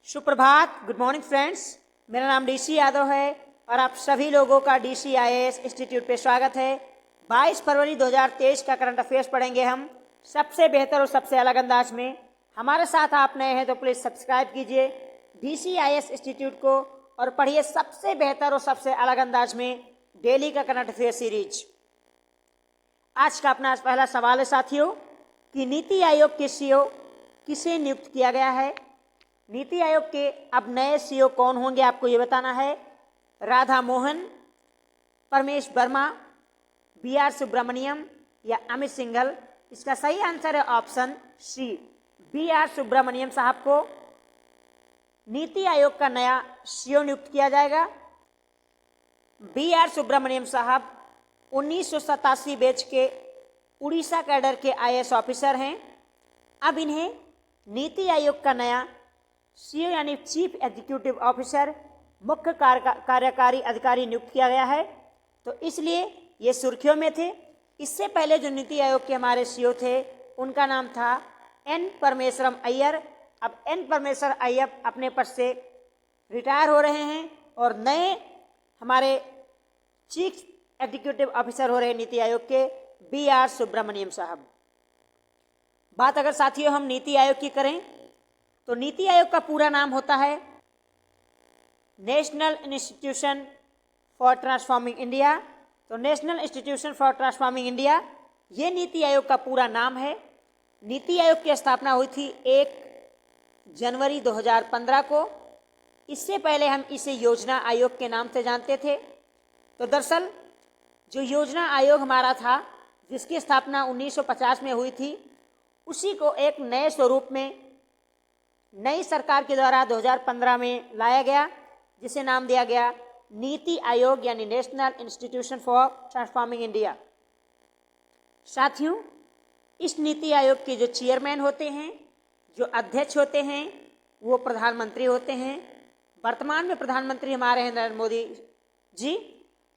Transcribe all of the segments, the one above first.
सुप्रभात, good morning friends. मेरा नाम डीसी यादव है और आप सभी लोगों का DCIAS इंस्टीट्यूट पे स्वागत है। 22 फरवरी 2023 का करंट अफेयर्स पढ़ेंगे हम सबसे बेहतर और सबसे अलग अंदाज में। हमारे साथ आप नए हैं तो प्लीज़ सब्सक्राइब कीजिए DCIAS इंस्टीट्यूट को और पढ़िए सबसे बेहतर और सबसे अलग अंदाज में डेली का करंट अफेयर सीरीज। आज का अपना पहला सवाल है साथियों कि नीति आयोग के CEO किसे नियुक्त किया गया है। नीति आयोग के अब नए CEO कौन होंगे आपको ये बताना है। राधा मोहन, परमेश वर्मा, BR सुब्रमण्यम या अमित सिंघल। इसका सही आंसर है ऑप्शन सी, BR सुब्रमण्यम साहब को नीति आयोग का नया CEO नियुक्त किया जाएगा। BR सुब्रमण्यम साहब 1987 बैच के उड़ीसा कैडर के IAS ऑफिसर हैं। अब इन्हें नीति आयोग का नया CEO यानी चीफ एग्जीक्यूटिव ऑफिसर, मुख्य कार्यकारी अधिकारी नियुक्त किया गया है, तो इसलिए ये सुर्खियों में थे। इससे पहले जो नीति आयोग के हमारे CEO थे उनका नाम था N परमेश्वरम अय्यर। अब N परमेश्वर अय्यर अपने पद से रिटायर हो रहे हैं और नए हमारे चीफ एग्जीक्यूटिव ऑफिसर हो रहे नीति आयोग के BR सुब्रमण्यम साहब। बात अगर साथियों हम नीति आयोग की करें तो नीति आयोग का पूरा नाम होता है national institution for transforming India. तो national institution for transforming India ये नीति आयोग का पूरा नाम है। नीति आयोग की स्थापना हुई थी 1 जनवरी 2015 को। इससे पहले हम इसे योजना आयोग के नाम से जानते थे। तो दरअसल जो योजना आयोग हमारा था जिसकी स्थापना 1950 में हुई थी, उसी को एक नए स्वरूप में नई सरकार के द्वारा 2015 में लाया गया, जिसे नाम दिया गया नीति आयोग यानी national institution for transforming India. साथियों, इस नीति आयोग के जो चेयरमैन होते हैं, जो अध्यक्ष होते हैं, वो प्रधानमंत्री होते हैं। वर्तमान में प्रधानमंत्री हमारे हैं नरेंद्र मोदी जी।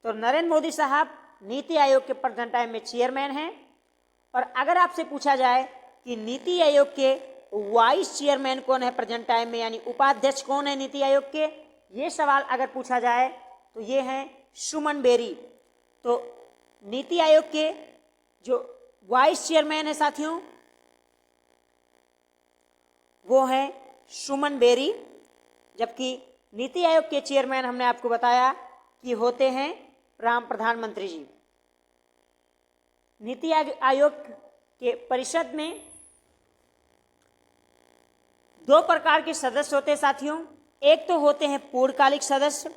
तो नरेंद्र मोदी साहब नीति आयोग के प्रेजेंट टाइम में चेयरमैन हैं। और अगर आपसे पूछा जाए कि नीति आयोग के वाइस चेयरमैन कौन है प्रेजेंट टाइम में, यानी उपाध्यक्ष कौन है नीति आयोग के, ये सवाल अगर पूछा जाए तो ये हैं सुमन बेरी। तो नीति आयोग के जो वाइस चेयरमैन है साथियों वो है सुमन बेरी, जबकि नीति आयोग के चेयरमैन हमने आपको बताया कि होते हैं राम प्रधानमंत्री जी। नीति आयोग के परिषद में 2 प्रकार के सदस्य होते हैं साथियों। एक तो होते हैं पूर्णकालिक सदस्य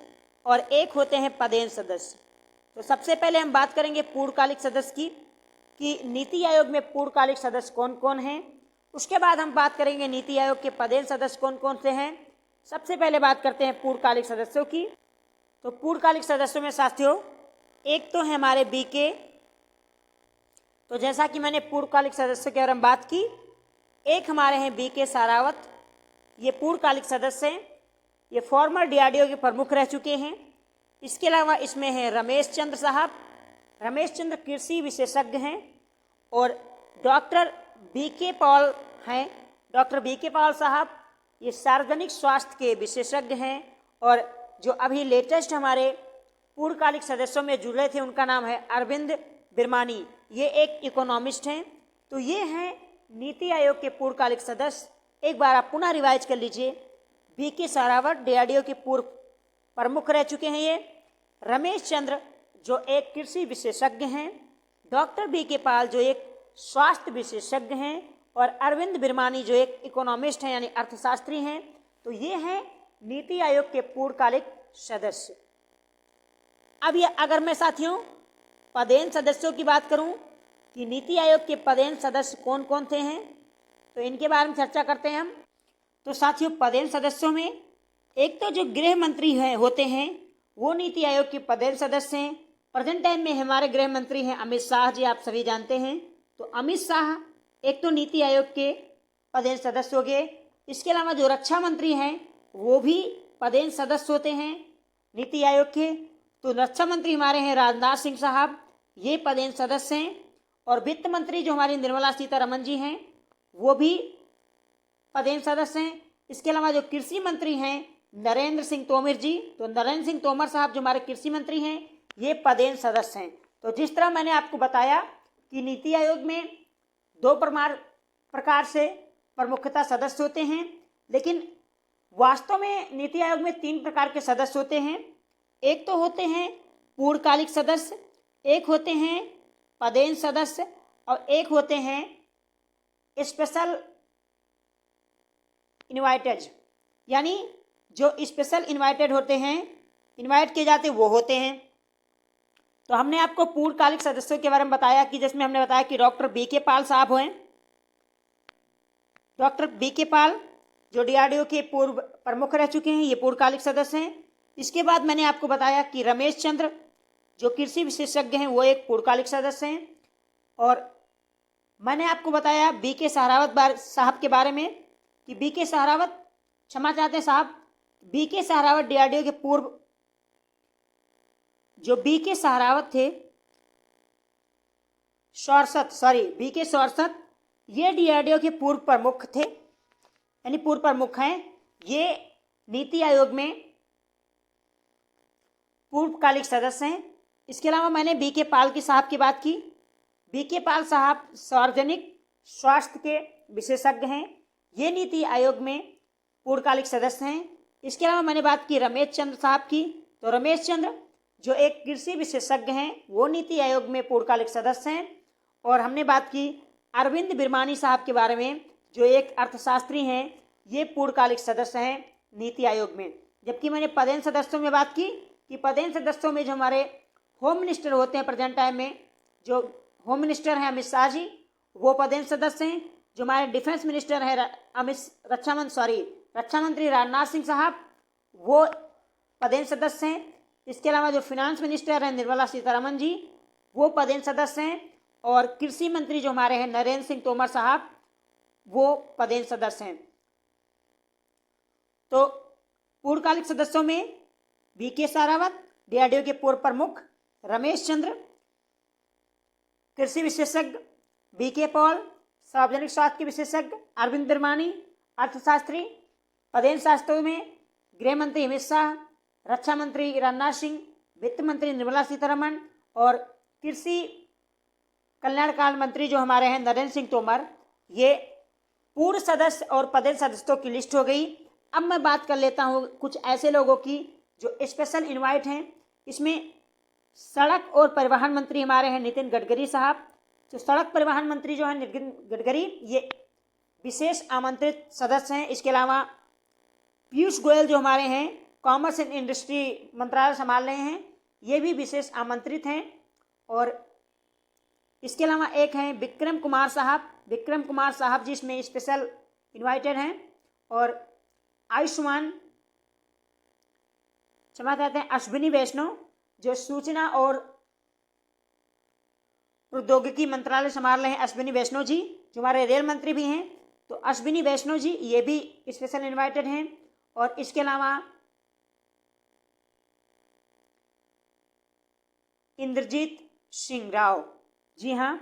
और एक होते हैं पदेन सदस्य। तो सबसे पहले हम बात करेंगे पूर्णकालिक सदस्य की कि नीति आयोग में पूर्णकालिक सदस्य कौन कौन हैं। उसके बाद हम बात करेंगे नीति आयोग के पदेन सदस्य कौन कौन से हैं। सबसे पहले बात करते हैं पूर्णकालिक सदस्यों की। तो पूर्णकालिक सदस्यों में साथियों एक तो है हमारे BK। तो जैसा कि मैंने पूर्णकालिक सदस्यों के बारे में बात की, एक हमारे हैं BK सारावत, ये पूर्णकालिक सदस्य हैं। ये फॉर्मर DRDO के प्रमुख रह चुके हैं। इसके अलावा इसमें है रमेश चंद्र साहब। रमेश चंद्र कृषि विशेषज्ञ हैं। और डॉक्टर BK पॉल हैं। डॉक्टर BK पॉल साहब ये सार्वजनिक स्वास्थ्य के विशेषज्ञ हैं। और जो अभी लेटेस्ट हमारे पूर्णकालिक सदस्यों में जुड़े थे उनका नाम है अरविंद बिरमानी, ये एक इकोनॉमिस्ट हैं। तो ये हैं नीति आयोग के पूर्णकालिक सदस्य। एक बार आप पुनः रिवाइज कर लीजिए। BK सारावत DRDO के पूर्व प्रमुख रह चुके हैं ये। रमेश चंद्र जो एक कृषि विशेषज्ञ हैं। डॉक्टर BK पाल जो एक स्वास्थ्य विशेषज्ञ हैं। और अरविंद बिरमानी जो एक इकोनॉमिस्ट हैं यानी अर्थशास्त्री हैं। तो ये हैं नीति आयोग के पूर्णकालिक सदस्य। अब ये अगर मैं साथियों पदेन सदस्यों की बात करूं कि नीति आयोग के पदेन सदस्य कौन कौन से हैं, तो इनके बारे में चर्चा करते हैं हम। तो साथियों पदेन सदस्यों में एक तो जो गृह मंत्री हैं होते हैं वो नीति आयोग के पदेन सदस्य हैं। प्रेजेंट टाइम में हमारे गृह मंत्री हैं अमित शाह जी, आप सभी जानते हैं। तो अमित शाह एक तो नीति आयोग के पदेन सदस्य हो गए। इसके अलावा जो रक्षा मंत्री हैं वो भी पदेन सदस्य होते हैं नीति आयोग के। तो रक्षा मंत्री हमारे हैं राजनाथ सिंह साहब, ये पदेन सदस्य हैं। और वित्त मंत्री जो हमारी निर्मला सीतारमण जी हैं वो भी पदेन सदस्य हैं। इसके अलावा जो कृषि मंत्री हैं नरेंद्र सिंह तोमर जी, तो नरेंद्र सिंह तोमर साहब जो हमारे कृषि मंत्री हैं ये पदेन सदस्य हैं। तो जिस तरह मैंने आपको बताया कि नीति आयोग में दो प्रकार से प्रमुखता सदस्य होते हैं, लेकिन वास्तव में नीति आयोग में 3 प्रकार के सदस्य होते हैं। एक तो होते हैं पूर्णकालिक सदस्य, एक होते हैं पदेन सदस्य और एक होते हैं स्पेशल इनवाइटेड, यानी जो स्पेशल इनवाइटेड होते हैं, इनवाइट किए जाते वो होते हैं। तो हमने आपको पूर्णकालिक सदस्यों के बारे में बताया कि जिसमें हमने बताया कि डॉक्टर बी.के. पाल साहब हैं। Doctor BK. पाल जो DRDO के पूर्व प्रमुख रह चुके हैं, ये पूर्णकालिक सदस्य हैं। इसके बाद मैंने आपको बताया कि रमेश चंद्र जो कृषि विशेषज्ञ हैं वो एक पूर्णकालिक सदस्य हैं। और मैंने आपको बताया बी.के. सहरावत साहब के बारे में कि बी.के. सहरावत, क्षमा चाहते हैं साहब, बी.के. सहरावत DRDO के पूर्व, जो बी.के. सहरावत थे बी.के. सौरसत, ये DRDO के पूर्व प्रमुख थे, यानी पूर्व प्रमुख हैं। ये नीति आयोग में पूर्वकालिक सदस्य हैं। इसके अलावा मैंने बी.के. पाल की साहब की बात की। बी.के. पाल साहब सार्वजनिक स्वास्थ्य के विशेषज्ञ हैं, ये नीति आयोग में पूर्णकालिक सदस्य हैं। इसके अलावा मैंने बात की रमेश चंद्र साहब की, तो रमेश चंद्र जो एक कृषि विशेषज्ञ हैं वो नीति आयोग में पूर्णकालिक सदस्य हैं। और हमने बात की अरविंद बिरमानी साहब के बारे में, जो एक अर्थशास्त्री हैं, ये पूर्णकालिक सदस्य हैं नीति आयोग में। जबकि मैंने पदेन सदस्यों में बात की कि पदेन सदस्यों में जो हमारे होम मिनिस्टर होते हैं प्रेजेंट टाइम में, जो होम मिनिस्टर हैं अमित शाह जी, वो पदेन सदस्य हैं। जो हमारे डिफेंस मिनिस्टर हैं रक्षा मंत्री राजनाथ सिंह साहब, वो पदेन सदस्य हैं। इसके अलावा जो फिनांस मिनिस्टर हैं निर्मला सीतारमण जी, वो पदेन सदस्य हैं। और कृषि मंत्री जो हमारे हैं नरेंद्र सिंह तोमर साहब, वो पदेन सदस्य हैं। तो पूर्णकालिक सदस्यों में बी.के. सहरावत DRDO के पूर्व प्रमुख, रमेश चंद्र कृषि विशेषज्ञ, बी.के. पॉल सार्वजनिक स्वास्थ्य के विशेषज्ञ, अरविंद बिरमानी अर्थशास्त्री। पदेन सदस्यों में गृह मंत्री अमित शाह, रक्षा मंत्री राजनाथ सिंह, वित्त मंत्री निर्मला सीतारमण और कृषि कल्याणकाल मंत्री जो हमारे हैं नरेंद्र सिंह तोमर। ये पूर्व सदस्य और पदेन सदस्यों की लिस्ट हो गई। अब मैं बात कर लेता हूँ कुछ ऐसे लोगों की जो स्पेशल इनवाइट हैं। इसमें सड़क और परिवहन मंत्री हमारे हैं नितिन गडकरी साहब। तो सड़क परिवहन मंत्री जो है नितिन गडकरी, ये विशेष आमंत्रित सदस्य हैं। इसके अलावा पीयूष गोयल जो हमारे हैं कॉमर्स एंड इंडस्ट्री मंत्रालय संभाल रहे हैं, ये भी विशेष आमंत्रित हैं। और इसके अलावा एक हैं विक्रम कुमार साहब जी इसमें स्पेशल इनवाइटेड हैं। और आयुष्मान, क्षमा चाहते हैं, अश्विनी वैष्णव जो सूचना और प्रौद्योगिकी मंत्रालय संभाल रहे हैं, अश्विनी वैष्णव जी जो हमारे रेल मंत्री भी हैं, तो अश्विनी वैष्णव जी ये भी स्पेशल इनवाइटेड हैं। और इसके अलावा इंद्रजीत सिंह राव, जी हाँ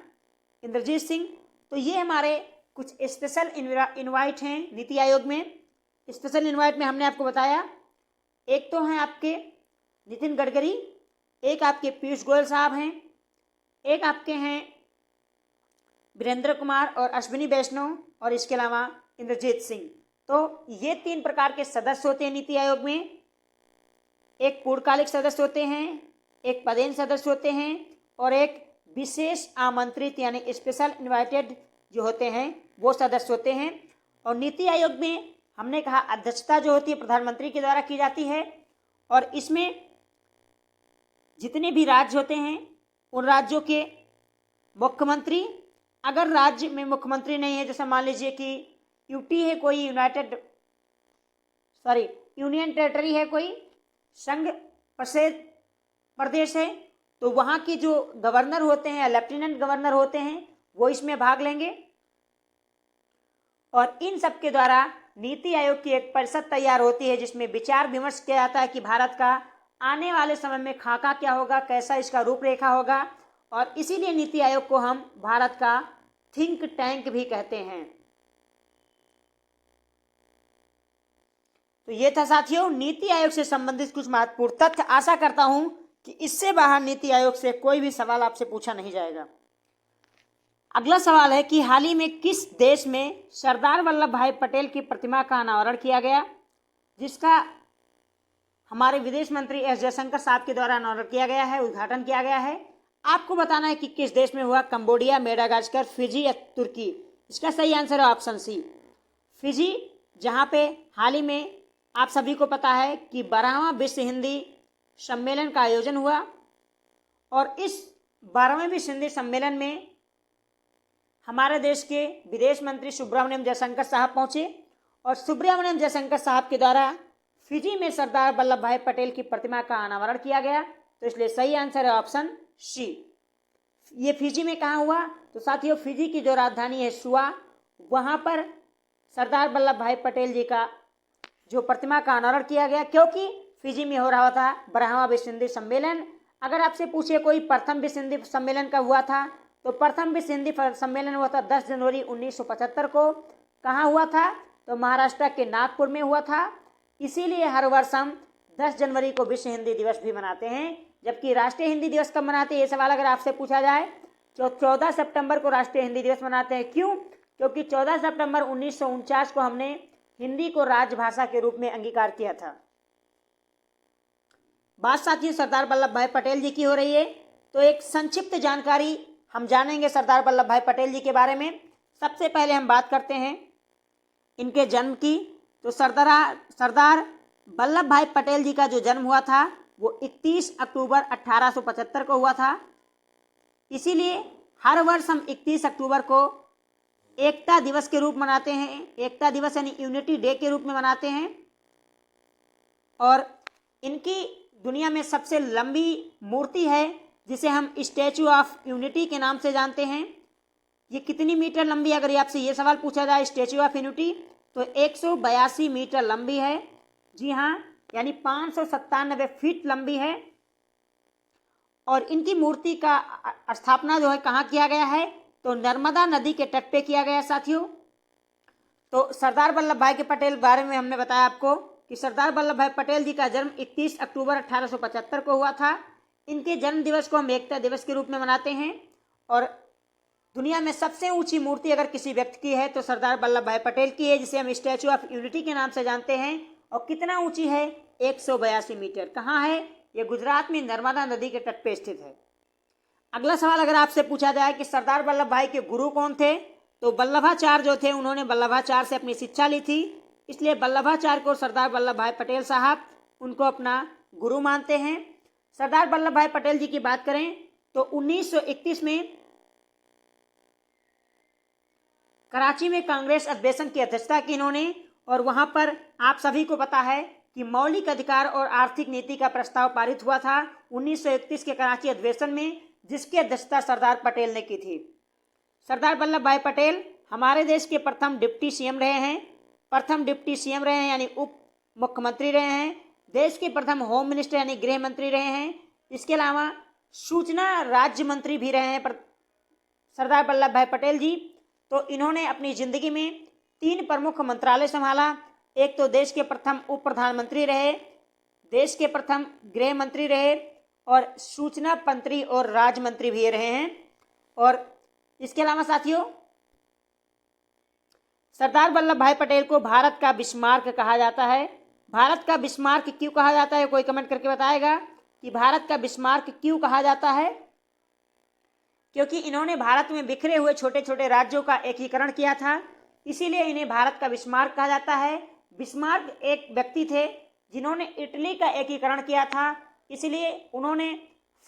इंद्रजीत सिंह, तो ये हमारे कुछ स्पेशल इनवाइट हैं नीति आयोग में। स्पेशल इनवाइट में हमने आपको बताया, एक तो हैं आपके नितिन गडकरी, एक आपके पीयूष गोयल साहब हैं, एक आपके हैं वीरेंद्र कुमार और अश्विनी वैष्णव, और इसके अलावा इंद्रजीत सिंह। तो ये 3 प्रकार के सदस्य होते हैं नीति आयोग में। एक पूर्णकालिक सदस्य होते हैं, एक पदेन सदस्य होते हैं और एक विशेष आमंत्रित यानी स्पेशल इनवाइटेड जो होते हैं वो सदस्य होते हैं। और नीति आयोग में हमने कहा अध्यक्षता जो होती है प्रधानमंत्री के द्वारा की जाती है। और इसमें जितने भी राज्य होते हैं उन राज्यों के मुख्यमंत्री, अगर राज्य में मुख्यमंत्री नहीं है, जैसे मान लीजिए कि यूटी है कोई, यूनियन टेरिटरी है कोई, संघ प्रदेश है, तो वहाँ के जो गवर्नर होते हैं या लेफ्टिनेंट गवर्नर होते हैं वो इसमें भाग लेंगे। और इन सब के द्वारा नीति आयोग की एक परिषद तैयार होती है जिसमें विचार विमर्श किया जाता है कि भारत का आने वाले समय में खाका क्या होगा, कैसा इसका रूपरेखा होगा। और इसीलिए नीति आयोग को हम भारत का थिंक टैंक भी कहते हैं। तो ये था साथियों नीति आयोग से संबंधित कुछ महत्वपूर्ण तथ्य। आशा करता हूं कि इससे बाहर नीति आयोग से कोई भी सवाल आपसे पूछा नहीं जाएगा। अगला सवाल है कि हाल ही में किस देश में सरदार वल्लभ भाई पटेल की प्रतिमा का अनावरण किया गया, जिसका हमारे विदेश मंत्री एस जयशंकर साहब के द्वारा अनावरण किया गया है, उद्घाटन किया गया है। आपको बताना है कि किस देश में हुआ, कंबोडिया, मेडागास्कर, फिजी या तुर्की। इसका सही आंसर है ऑप्शन सी, फिजी, जहां पे हाल ही में आप सभी को पता है कि 12वां विश्व हिंदी सम्मेलन का आयोजन हुआ और इस 12वें विश्व हिंदी सम्मेलन में हमारे देश के विदेश मंत्री सुब्रमण्यम जयशंकर साहब पहुंचे और सुब्रमण्यम जयशंकर साहब के द्वारा फिजी में सरदार वल्लभ भाई पटेल की प्रतिमा का अनावरण किया गया। तो इसलिए सही आंसर है ऑप्शन सी। ये फिजी में कहाँ हुआ? तो साथियों फिजी की जो राजधानी है सुआ, वहां पर सरदार वल्लभ भाई पटेल जी का जो प्रतिमा का अनावरण किया गया, क्योंकि फिजी में हो रहा था 12वां विश्व हिंदी सम्मेलन। अगर आपसे पूछे कोई प्रथम विश्व हिंदी सम्मेलन कब हुआ था, तो प्रथम विश्व हिंदी सम्मेलन हुआ था 10 जनवरी 1975 को। कहाँ हुआ था? तो महाराष्ट्र के नागपुर में हुआ था। इसीलिए हर वर्ष हम 10 जनवरी को विश्व हिंदी दिवस भी मनाते हैं। जबकि राष्ट्रीय हिंदी दिवस कब मनाते हैं, ये सवाल अगर आपसे पूछा जाए तो 14 सितंबर को राष्ट्रीय हिंदी दिवस मनाते हैं। क्यों? क्योंकि 14 सितंबर 1949 को हमने हिंदी को राजभाषा के रूप में अंगीकार किया था। बात साथियों सरदार वल्लभ भाई पटेल जी की हो रही है, तो एक संक्षिप्त जानकारी हम जानेंगे सरदार वल्लभ भाई पटेल जी के बारे में। सबसे पहले हम बात करते हैं इनके जन्म की। तो सरदार वल्लभ भाई पटेल जी का जो जन्म हुआ था वो 31 अक्टूबर 1875 को हुआ था। इसीलिए हर वर्ष हम 31 अक्टूबर को एकता दिवस के रूप मनाते हैं। एकता दिवस यानी यूनिटी डे के रूप में मनाते हैं। और इनकी दुनिया में सबसे लंबी मूर्ति है जिसे हम स्टैचू ऑफ यूनिटी के नाम से जानते हैं। ये कितनी मीटर लंबी है, अगर आपसे ये सवाल पूछा जाए स्टैचू ऑफ यूनिटी, तो 182 मीटर लंबी है। जी हाँ, यानी 597 फीट लंबी है। और इनकी मूर्ति का स्थापना जो है कहाँ किया गया है, तो नर्मदा नदी के तट पे किया गया साथियों। तो सरदार वल्लभ भाई के पटेल बारे में हमने बताया आपको कि सरदार वल्लभ भाई पटेल जी का जन्म 31 अक्टूबर 1875 को हुआ था। इनके जन्म दिवस को हम एकता दिवस के रूप में मनाते हैं। और दुनिया में सबसे ऊंची मूर्ति अगर किसी व्यक्ति की है तो सरदार वल्लभ भाई पटेल की है, जिसे हम स्टैचू ऑफ यूनिटी के नाम से जानते हैं। और कितना ऊंची है? 182 मीटर। कहाँ है? ये गुजरात में नर्मदा नदी के तट पे स्थित है। अगला सवाल अगर आपसे पूछा जाए कि सरदार वल्लभ भाई के गुरु कौन थे, तो वल्लभाचार्य जो थे उन्होंने वल्लभाचार्य से अपनी शिक्षा ली थी। इसलिए वल्लभाचार्य को सरदार वल्लभ भाई पटेल साहब उनको अपना गुरु मानते हैं। सरदार वल्लभ भाई पटेल जी की बात करें तो 1931 में कराची में कांग्रेस अधिवेशन की अध्यक्षता की इन्होंने। और वहां पर आप सभी को पता है कि मौलिक अधिकार और आर्थिक नीति का प्रस्ताव पारित हुआ था 1931 के कराची अधिवेशन में, जिसकी अध्यक्षता सरदार पटेल ने की थी। सरदार वल्लभ भाई पटेल हमारे देश के प्रथम डिप्टी सीएम रहे हैं, यानी उप मुख्यमंत्री रहे हैं। देश के प्रथम होम मिनिस्टर यानी गृह मंत्री रहे हैं। इसके अलावा सूचना राज्य मंत्री भी रहे हैं सरदार वल्लभ भाई पटेल जी। तो इन्होंने अपनी जिंदगी में 3 प्रमुख मंत्रालय संभाला। एक तो देश के प्रथम उप प्रधानमंत्री रहे, देश के प्रथम गृह मंत्री रहे और सूचना मंत्री और राज्य मंत्री भी रहे हैं। और इसके अलावा साथियों सरदार वल्लभ भाई पटेल को भारत का बिस्मार्क कहा जाता है। भारत का बिस्मार्क क्यों कहा जाता है, कोई कमेंट करके बताएगा कि भारत का बिस्मार्क क्यों कहा जाता है? क्योंकि इन्होंने भारत में बिखरे हुए छोटे छोटे राज्यों का एकीकरण किया था, इसीलिए इन्हें भारत का बिस्मार्क कहा जाता है। बिस्मार्क एक व्यक्ति थे जिन्होंने इटली का एकीकरण किया था, इसलिए उन्होंने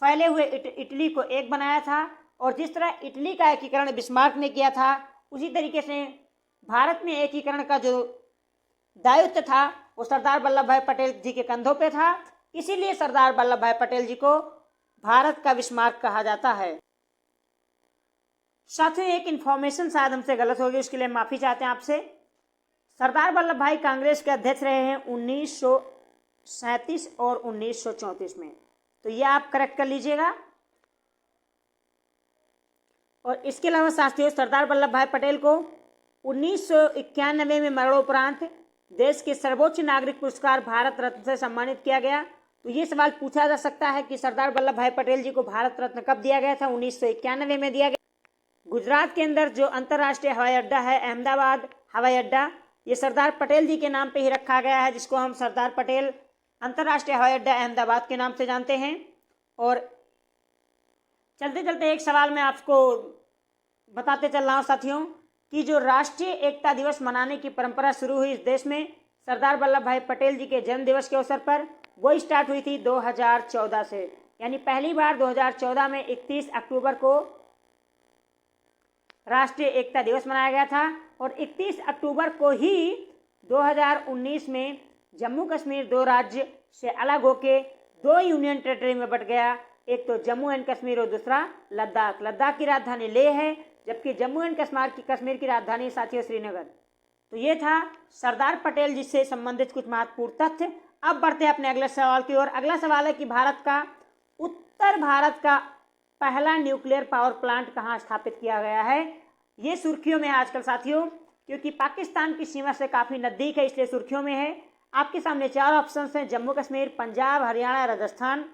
फैले हुए इटली को एक बनाया था। और जिस तरह इटली का एकीकरण बिस्मार्क ने किया था, उसी तरीके से भारत में एकीकरण का जो दायित्व था वो सरदार वल्लभ भाई पटेल जी के कंधों पे था। इसीलिए सरदार वल्लभ भाई पटेल जी को भारत का बिस्मार्क कहा जाता है। साथियों एक इन्फॉर्मेशन शायद हमसे गलत होगी, उसके लिए माफी चाहते हैं आपसे। सरदार वल्लभ भाई कांग्रेस के अध्यक्ष रहे हैं 1937 और 1934 में, तो ये आप करेक्ट कर लीजिएगा। और इसके अलावा साथियों सरदार वल्लभ भाई पटेल को 1991 में मरणोपरांत देश के सर्वोच्च नागरिक पुरस्कार भारत रत्न से सम्मानित किया गया? तो ये सवाल पूछा जा सकता है कि सरदार वल्लभ भाई पटेल जी को भारत रत्न कब दिया गया था? 1991 में दिया गया। गुजरात के अंदर जो अंतर्राष्ट्रीय हवाई अड्डा है, अहमदाबाद हवाई अड्डा, ये सरदार पटेल जी के नाम पे ही रखा गया है, जिसको हम सरदार पटेल अंतर्राष्ट्रीय हवाई अड्डा अहमदाबाद के नाम से जानते हैं। और चलते चलते एक सवाल मैं आपको बताते चल रहा हूँ साथियों कि जो राष्ट्रीय एकता दिवस मनाने की परंपरा शुरू हुई इस देश में सरदार वल्लभ भाई पटेल जी के जन्म दिवस के अवसर पर, वो स्टार्ट हुई थी 2014 से। यानी पहली बार 2014 में 31 अक्टूबर को राष्ट्रीय एकता दिवस मनाया गया था। और 31 अक्टूबर को ही 2019 में जम्मू कश्मीर दो राज्य से अलग होके दो यूनियन टेरिटरी में बट गया, एक तो जम्मू एंड कश्मीर और दूसरा लद्दाख। लद्दाख की राजधानी लेह है, जबकि जम्मू एंड कश्मीर की राजधानी साथियों श्रीनगर। तो ये था सरदार पटेल जी से संबंधित कुछ महत्वपूर्ण तथ्य। अब बढ़ते हैं अपने अगले सवाल की ओर। अगला सवाल है कि उत्तर भारत का पहला न्यूक्लियर पावर प्लांट कहाँ स्थापित किया गया है? ये सुर्खियों में है आजकल साथियों, क्योंकि पाकिस्तान की सीमा से काफी नजदीक है, इसलिए सुर्खियों में है। आपके सामने 4 ऑप्शन हैं, जम्मू कश्मीर, पंजाब, हरियाणा, राजस्थान।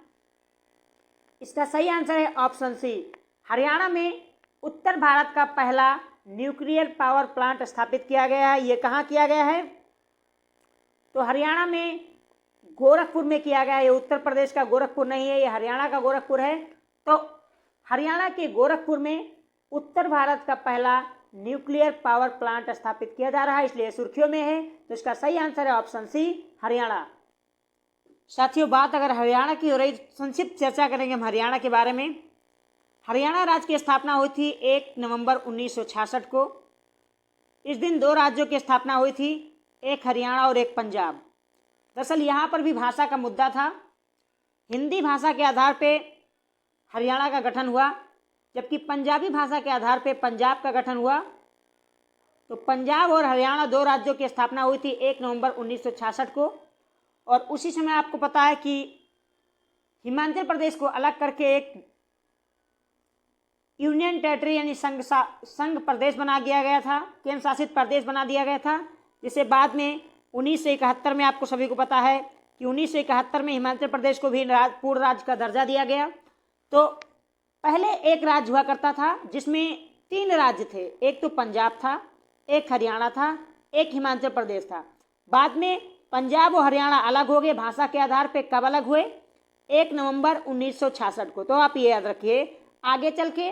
इसका सही आंसर है ऑप्शन सी, हरियाणा में उत्तर भारत का पहला न्यूक्लियर पावर प्लांट स्थापित किया गया है। ये कहाँ किया गया है? तो हरियाणा में गोरखपुर में किया गया है। ये उत्तर प्रदेश का गोरखपुर नहीं है, ये हरियाणा का गोरखपुर है। तो हरियाणा के गोरखपुर में उत्तर भारत का पहला न्यूक्लियर पावर प्लांट स्थापित किया जा रहा है, इसलिए सुर्खियों में है। तो इसका सही आंसर है ऑप्शन सी, हरियाणा। साथियों, बात अगर हरियाणा की हो रही, संक्षिप्त चर्चा करेंगे हम हरियाणा के बारे में। हरियाणा राज्य की स्थापना हुई थी 1 नवंबर 1966 को। इस दिन 2 राज्यों की स्थापना हुई थी, एक हरियाणा और एक पंजाब। दरअसल यहाँ पर भी भाषा का मुद्दा था। हिंदी भाषा के आधार पे हरियाणा का गठन हुआ, जबकि पंजाबी भाषा के आधार पे पंजाब का गठन हुआ। तो पंजाब और हरियाणा 2 राज्यों की स्थापना हुई थी 1 नवंबर 1966 को। और उसी समय आपको पता है कि हिमाचल प्रदेश को अलग करके एक यूनियन टेरिटरी यानी संघ प्रदेश बना दिया गया था, केंद्र शासित प्रदेश बना दिया गया था, जिसे बाद में 1971 में, आपको सभी को पता है कि 1971 में हिमाचल प्रदेश को भी पूर्ण राज्य का दर्जा दिया गया। तो पहले एक राज्य हुआ करता था जिसमें 3 राज्य थे, एक तो पंजाब था, एक हरियाणा था, एक हिमाचल प्रदेश था। बाद में पंजाब और हरियाणा अलग हो गए भाषा के आधार पर। कब अलग हुए? 1 नवंबर 1966 को। तो आप ये याद रखिए, आगे चल के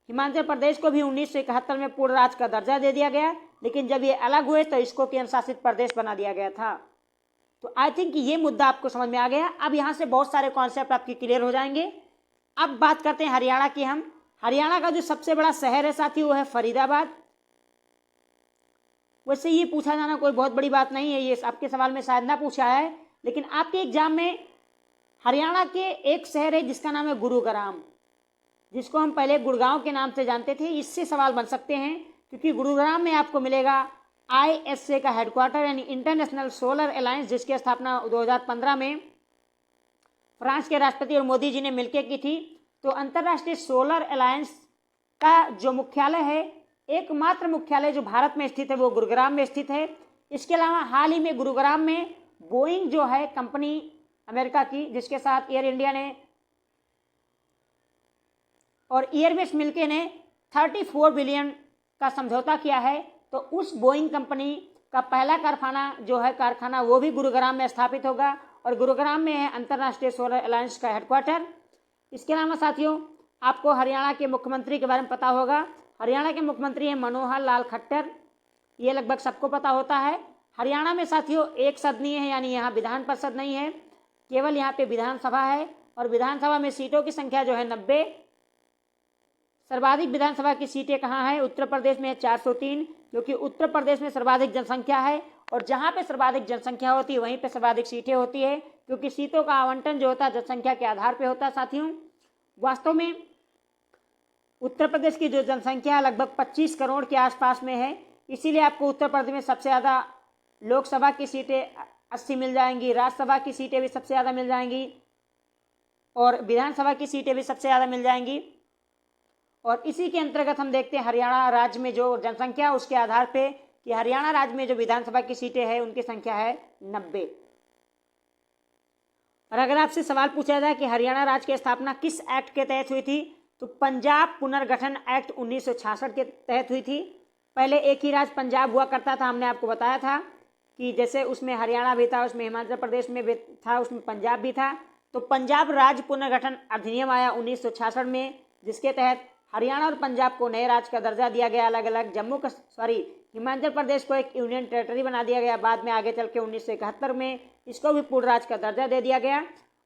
हिमाचल प्रदेश को भी 1971 में पूर्ण राज्य का दर्जा दे दिया गया, लेकिन जब ये अलग हुए तो इसको केंद्र शासित प्रदेश बना दिया गया था। तो आई थिंक ये मुद्दा आपको समझ में आ गया। अब यहाँ से बहुत सारे कॉन्सेप्ट आपके क्लियर हो जाएंगे। अब बात करते हैं हरियाणा की हम। हरियाणा का जो सबसे बड़ा शहर है साथी, वो है फरीदाबाद। वैसे ये पूछा जाना कोई बहुत बड़ी बात नहीं है, ये आपके सवाल में शायद ना पूछा है, लेकिन आपके एग्जाम में हरियाणा के एक शहर है जिसका नाम है गुरुग्राम, जिसको हम पहले गुड़गांव के नाम से जानते थे। इससे सवाल बन सकते हैं, क्योंकि गुरुग्राम में आपको मिलेगा ISA का हेडक्वार्टर यानी इंटरनेशनल सोलर अलायंस, जिसकी स्थापना 2015 में फ्रांस के राष्ट्रपति और मोदी जी ने मिलकर की थी। तो अंतर्राष्ट्रीय सोलर अलायंस का जो मुख्यालय है, एकमात्र मुख्यालय जो भारत में स्थित है, वो गुरुग्राम में स्थित है। इसके अलावा हाल ही में गुरुग्राम में बोइंग जो है कंपनी अमेरिका की, जिसके साथ एयर इंडिया ने और एयरबेस मिलके ने 34 बिलियन का समझौता किया है। तो उस बोइंग कंपनी का पहला कारखाना वो भी गुरुग्राम में स्थापित होगा, और गुरुग्राम में है अंतर्राष्ट्रीय सोलर अलायंस का हेडक्वार्टर। इसके अलावा साथियों, आपको हरियाणा के मुख्यमंत्री के बारे में पता होगा। हरियाणा के मुख्यमंत्री हैं मनोहर लाल खट्टर, ये लगभग सबको पता होता है। हरियाणा में साथियों एक सदनीय है, यानी यहाँ विधान परिषद नहीं है, केवल यहाँ पे विधानसभा है। और विधानसभा में सीटों की संख्या जो है 90। सर्वाधिक विधानसभा की सीटें कहाँ हैं? उत्तर प्रदेश में है 403, क्योंकि उत्तर प्रदेश में सर्वाधिक जनसंख्या है, और जहाँ पे सर्वाधिक जनसंख्या होती है वहीं पे सर्वाधिक सीटें होती है, क्योंकि सीटों का आवंटन जो होता है जनसंख्या के आधार पे होता है। साथियों, वास्तव में उत्तर प्रदेश की जो जनसंख्या लगभग 25 करोड़ के आसपास में है, इसीलिए आपको उत्तर प्रदेश में सबसे ज़्यादा लोकसभा की सीटें 80 मिल जाएंगी, राज्यसभा की सीटें भी सबसे ज़्यादा मिल जाएंगी, और विधानसभा की सीटें भी सबसे ज़्यादा मिल जाएंगी। और इसी के अंतर्गत हम देखते हैं हरियाणा राज्य में जो जनसंख्या उसके आधार पे कि हरियाणा राज्य में जो विधानसभा की सीटें हैं उनकी संख्या है 90। और अगर आपसे सवाल पूछा जाए कि हरियाणा राज्य की स्थापना किस एक्ट के तहत हुई थी, तो पंजाब पुनर्गठन एक्ट 1966 के तहत हुई थी। पहले एक ही राज्य पंजाब हुआ करता था, हमने आपको बताया था कि जैसे उसमें हरियाणा भी था, उसमें हिमाचल प्रदेश में भी था, उसमें पंजाब भी था। तो पंजाब राज्य पुनर्गठन अधिनियम आया 1966 में, जिसके तहत हरियाणा और पंजाब को नए राज्य का दर्जा दिया गया अलग अलग। हिमाचल प्रदेश को एक यूनियन टेरिटरी बना दिया गया। बाद में आगे चल के 1971 में इसको भी पूर्ण राज्य का दर्जा दे दिया गया।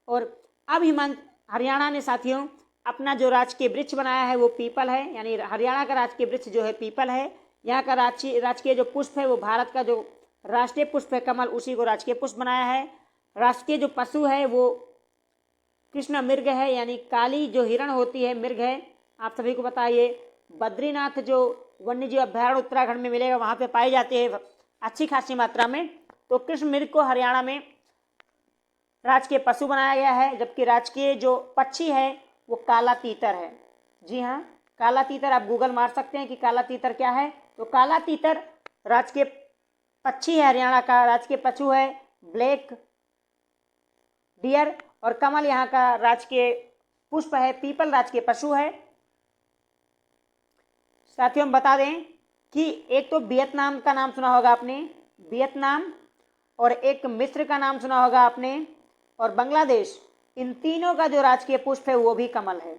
और अब हरियाणा ने साथियों अपना जो राजकीय वृक्ष बनाया है वो पीपल है, यानी हरियाणा का राजकीय वृक्ष जो है पीपल है। यहाँ का राजकीय जो पुष्प है वो भारत का जो राष्ट्रीय पुष्प है कमल, उसी को राजकीय पुष्प बनाया है। राष्ट्रीय जो पशु है वो कृष्ण मृग है, यानी काली जो हिरण होती है मृग है। आप सभी को बताइए बद्रीनाथ जो वन्य जीव अभ्यारण्य उत्तराखंड में मिलेगा, वहाँ पे पाई जाती है अच्छी खासी मात्रा में। तो कृष्ण मृग को हरियाणा में राजकीय पशु बनाया गया है, जबकि राजकीय जो पक्षी है वो काला तीतर है। जी हाँ, काला तीतर, आप गूगल मार सकते हैं कि काला तीतर क्या है। तो काला तीतर राजकीय पक्षी है, हरियाणा का राजकीय पशु है। ब्लैक डियर और कमल यहाँ का राजकीय पुष्प है। पीपल राजकीय पशु है। साथियों हम बता दें कि एक तो वियतनाम का नाम सुना होगा आपने, वियतनाम, और एक मिस्र का नाम सुना होगा आपने, और बांग्लादेश। इन तीनों का जो राजकीय पुष्प है वो भी कमल है।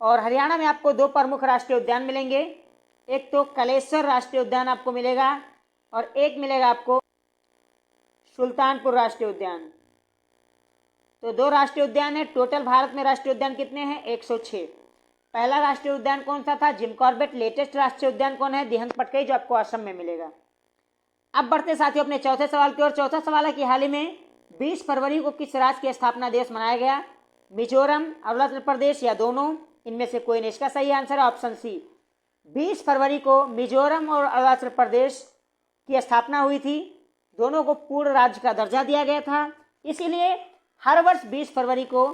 और हरियाणा में आपको दो प्रमुख राष्ट्रीय उद्यान मिलेंगे, एक तो कलेश्वर राष्ट्रीय उद्यान आपको मिलेगा और एक मिलेगा आपको सुल्तानपुर राष्ट्रीय उद्यान। तो दो राष्ट्रीय उद्यान है। टोटल भारत में राष्ट्रीय उद्यान कितने हैं? 106। पहला राष्ट्रीय उद्यान कौन सा था? Jim Corbett. लेटेस्ट राष्ट्रीय उद्यान कौन है? दिहंग पटकाई, जो आपको असम में मिलेगा। अब बढ़ते साथियों अपने चौथे सवाल की ओर। चौथा सवाल है कि हाल ही में 20 फरवरी को किस राज्य की स्थापना दिवस मनाया गया? मिजोरम, अरुणाचल प्रदेश या दोनों? इनमें से कोई नहीं। इसका सही आंसर है ऑप्शन सी। 20 फरवरी को मिजोरम और अरुणाचल प्रदेश की स्थापना हुई थी। दोनों को पूर्ण राज्य का दर्जा दिया गया था। इसीलिए हर वर्ष 20 फरवरी को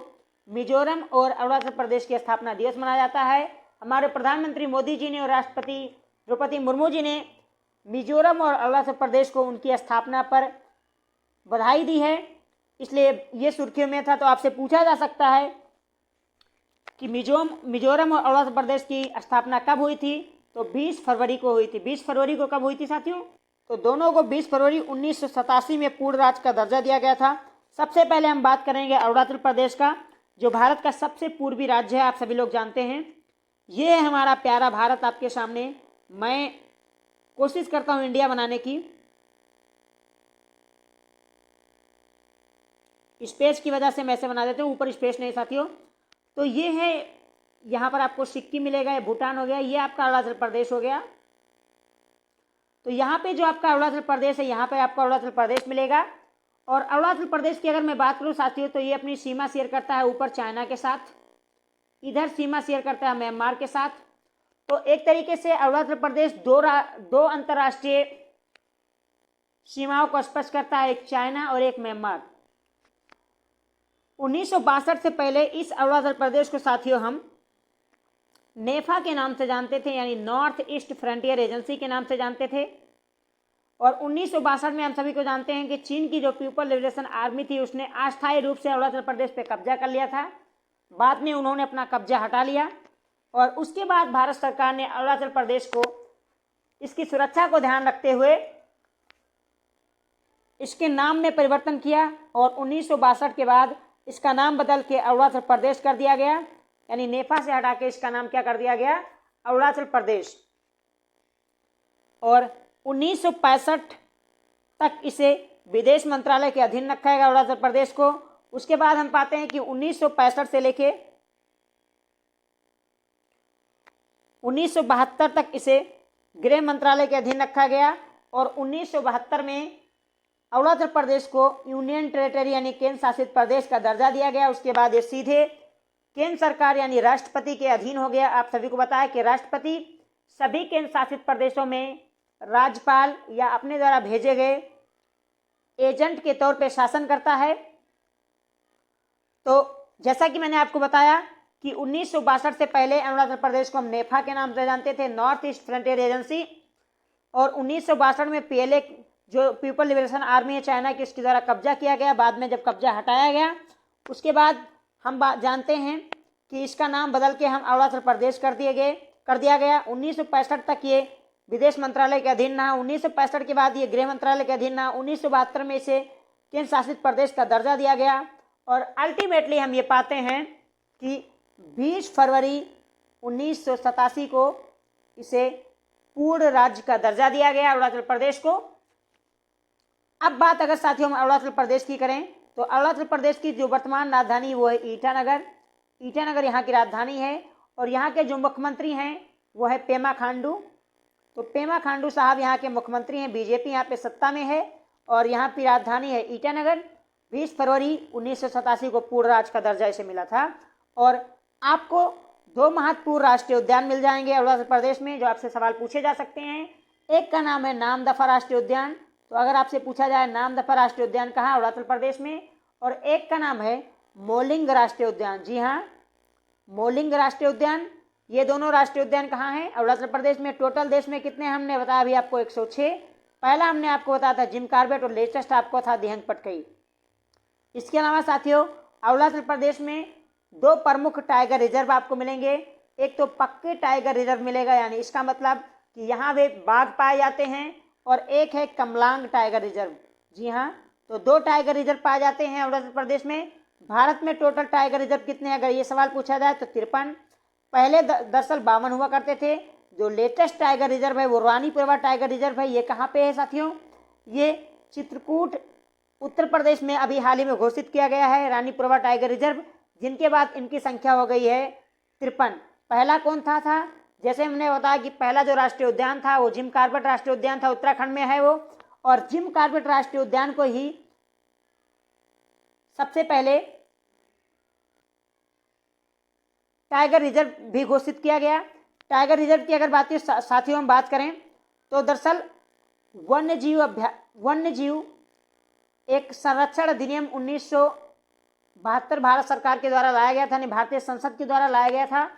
मिजोरम और अरुणाचल प्रदेश की स्थापना दिवस मनाया जाता है। हमारे प्रधानमंत्री मोदी जी ने और राष्ट्रपति द्रौपदी मुर्मू जी ने मिजोरम और अरुणाचल प्रदेश को उनकी स्थापना पर बधाई दी है, इसलिए ये सुर्खियों में था। तो आपसे पूछा जा सकता है कि मिजोरम और अरुणाचल प्रदेश की स्थापना कब हुई थी? तो 20 फरवरी को हुई थी। 20 फरवरी को कब हुई थी साथियों? तो दोनों को 20 फरवरी 1987 में पूर्ण राज्य का दर्जा दिया गया था। सबसे पहले हम बात करेंगे अरुणाचल प्रदेश का, जो भारत का सबसे पूर्वी राज्य है, आप सभी लोग जानते हैं। ये है हमारा प्यारा भारत आपके सामने। मैं कोशिश करता हूं इंडिया बनाने की। स्पेस की वजह से मैं ऐसे बना देता हूं, ऊपर स्पेस नहीं साथियों। तो ये है, यहाँ पर आपको सिक्किम मिलेगा, ये भूटान हो गया, ये आपका अरुणाचल प्रदेश हो गया। तो यहाँ पे जो आपका अरुणाचल प्रदेश है, यहाँ पे आपको अरुणाचल प्रदेश मिलेगा। और अरुणाचल प्रदेश की अगर मैं बात करूँ साथियों, तो ये अपनी सीमा शेयर करता है ऊपर चाइना के साथ, इधर सीमा शेयर करता है म्यांमार के साथ। तो एक तरीके से अरुणाचल प्रदेश दो अंतर्राष्ट्रीय सीमाओं को स्पर्श करता है, एक चाइना और एक म्यांमार। 1962 से पहले इस अरुणाचल प्रदेश को साथियों हम नेफा के नाम से जानते थे, यानी नॉर्थ ईस्ट फ्रंटियर एजेंसी के नाम से जानते थे। और 1962 में हम सभी को जानते हैं कि चीन की जो पीपल लिबरेशन आर्मी थी उसने अस्थायी रूप से अरुणाचल प्रदेश पे कब्जा कर लिया था। बाद में उन्होंने अपना कब्जा हटा लिया और उसके बाद भारत सरकार ने अरुणाचल प्रदेश को इसकी सुरक्षा को ध्यान रखते हुए इसके नाम में परिवर्तन किया और 1962 के बाद इसका नाम बदल के अरुणाचल प्रदेश कर दिया गया, यानी नेफा से हटा के इसका नाम क्या कर दिया गया? अरुणाचल प्रदेश। और 1965 तक इसे विदेश मंत्रालय के अधीन रखा गया अरुणाचल प्रदेश को। उसके बाद हम पाते हैं कि 1965 से लेके 1972 तक इसे गृह मंत्रालय के अधीन रखा गया और 1972 में अरुणाचल प्रदेश को यूनियन टेरिटरी यानी केंद्र शासित प्रदेश का दर्जा दिया गया। उसके बाद ये सीधे केंद्र सरकार यानी राष्ट्रपति के अधीन हो गया। आप सभी को बताया कि राष्ट्रपति सभी केंद्र शासित प्रदेशों में राज्यपाल या अपने द्वारा भेजे गए एजेंट के तौर पे शासन करता है। तो जैसा कि मैंने आपको बताया कि 1962 से पहले अरुणाचल प्रदेश को हम नेफा के नाम से जानते थे, नॉर्थ ईस्ट फ्रंटियर एजेंसी, और 1962 में पीएलए जो पीपल लिबरेशन आर्मी है चाइना की, इसके द्वारा कब्जा किया गया। बाद में जब कब्जा हटाया गया उसके बाद हम जानते हैं कि इसका नाम बदल के हम अरुणाचल प्रदेश कर दिया गया। 1965 तक ये विदेश मंत्रालय के अधीन रहा। 1965 के बाद ये गृह मंत्रालय के अधीन रहा। 1972 में इसे केंद्र शासित प्रदेश का दर्जा दिया गया और अल्टीमेटली हम ये पाते हैं कि 20 फरवरी 1987 को इसे पूर्ण राज्य का दर्जा दिया गया अरुणाचल प्रदेश को। अब बात अगर साथियों हम अरुणाचल प्रदेश की करें तो अरुणाचल प्रदेश की जो वर्तमान राजधानी वो है ईटानगर। ईटानगर यहाँ की राजधानी है और यहाँ के जो मुख्यमंत्री हैं वो है पेमा खांडू। तो पेमा खांडू साहब यहाँ के मुख्यमंत्री हैं, बीजेपी यहाँ पे सत्ता में है और यहाँ की राजधानी है ईटानगर। 20 फरवरी 1987 को पूर्ण राज्य का दर्जा इसे मिला था। और आपको 2 महत्वपूर्ण राष्ट्रीय उद्यान मिल जाएंगे अरुणाचल प्रदेश में जो आपसे सवाल पूछे जा सकते हैं। एक का नाम है नामदफा राष्ट्रीय उद्यान, तो अगर आपसे पूछा जाए नामदफा राष्ट्रीय उद्यान कहाँ, अरुणाचल प्रदेश में। और एक का नाम है मोलिंग राष्ट्रीय उद्यान, जी हाँ मोलिंग राष्ट्रीय उद्यान। ये दोनों राष्ट्रीय उद्यान कहाँ हैं, अरुणाचल प्रदेश में। टोटल देश में कितने हमने बताया अभी आपको, 106। पहला हमने आपको बताया था जिम कॉर्बेट और लेटेस्ट आपको था दिहंग पटकई। इसके अलावा साथियों अरुणाचल प्रदेश में 2 प्रमुख टाइगर रिजर्व आपको मिलेंगे। एक तो पक्के टाइगर रिजर्व मिलेगा, यानी इसका मतलब कि यहाँ वे बाघ पाए जाते हैं, और एक है कमलांग टाइगर रिजर्व। जी हाँ, तो 2 टाइगर रिजर्व पाए जाते हैं अरुणाचल प्रदेश में। भारत में टोटल टाइगर रिजर्व कितने हैं अगर ये सवाल पूछा जाए तो 53। पहले दरअसल 52 हुआ करते थे। जो लेटेस्ट टाइगर रिजर्व है वो रानीपुरवा टाइगर रिजर्व है। ये कहाँ पे है साथियों, ये चित्रकूट उत्तर प्रदेश में अभी हाल ही में घोषित किया गया है रानीपुरवा टाइगर रिजर्व, जिनके बाद इनकी संख्या हो गई है 53। पहला कौन था जैसे हमने बताया कि पहला जो राष्ट्रीय उद्यान था वो जिम कॉर्बेट राष्ट्रीय उद्यान था, उत्तराखंड में है वो। और जिम कॉर्बेट राष्ट्रीय उद्यान को ही सबसे पहले टाइगर रिजर्व भी घोषित किया गया। टाइगर रिजर्व की अगर साथियों हम बात करें तो दरअसल वन्यजीव एक संरक्षण अधिनियम 1972 भारत सरकार के द्वारा लाया गया था, यानी भारतीय संसद के द्वारा लाया गया था।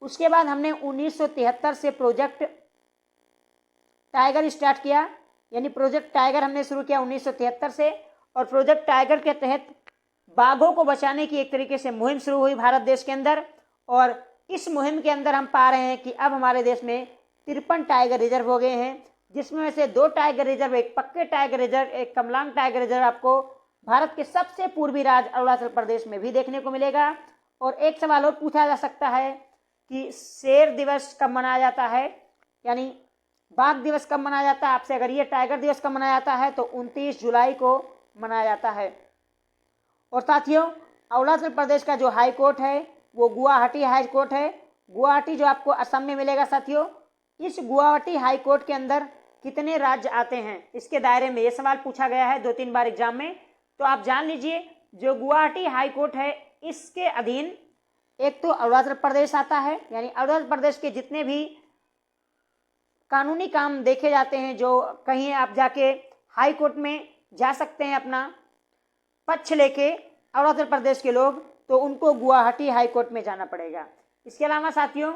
उसके बाद हमने 1973 से प्रोजेक्ट टाइगर स्टार्ट किया, यानी प्रोजेक्ट टाइगर हमने शुरू किया 1973 से। और प्रोजेक्ट टाइगर के तहत बाघों को बचाने की एक तरीके से मुहिम शुरू हुई भारत देश के अंदर। और इस मुहिम के अंदर हम पा रहे हैं कि अब हमारे देश में 53 टाइगर रिजर्व हो गए हैं, जिसमें से 2 टाइगर रिजर्व, एक पक्के टाइगर रिजर्व, एक कमलांग टाइगर रिजर्व आपको भारत के सबसे पूर्वी राज्य अरुणाचल प्रदेश में भी देखने को मिलेगा। और एक सवाल और पूछा जा सकता है कि शेर दिवस कब मनाया जाता है, यानी बाघ दिवस कब मनाया जाता है आपसे, अगर ये टाइगर दिवस कब मनाया जाता है तो 29 जुलाई को मनाया जाता है। और साथियों अरुणाचल प्रदेश का जो हाई कोर्ट है वो गुवाहाटी हाई कोर्ट है। गुवाहाटी जो आपको असम में मिलेगा साथियों। इस गुवाहाटी हाई कोर्ट के अंदर कितने राज्य आते हैं इसके दायरे में, ये सवाल पूछा गया है 2-3 बार एग्जाम में। तो आप जान लीजिए जो गुवाहाटी हाई कोर्ट है इसके अधीन एक तो अरुणाचल प्रदेश आता है, यानी अरुणाचल प्रदेश के जितने भी कानूनी काम देखे जाते हैं, जो कहीं आप जाके हाई कोर्ट में जा सकते हैं अपना पक्ष लेके अरुणाचल प्रदेश के लोग, तो उनको गुवाहाटी हाई कोर्ट में जाना पड़ेगा। इसके अलावा साथियों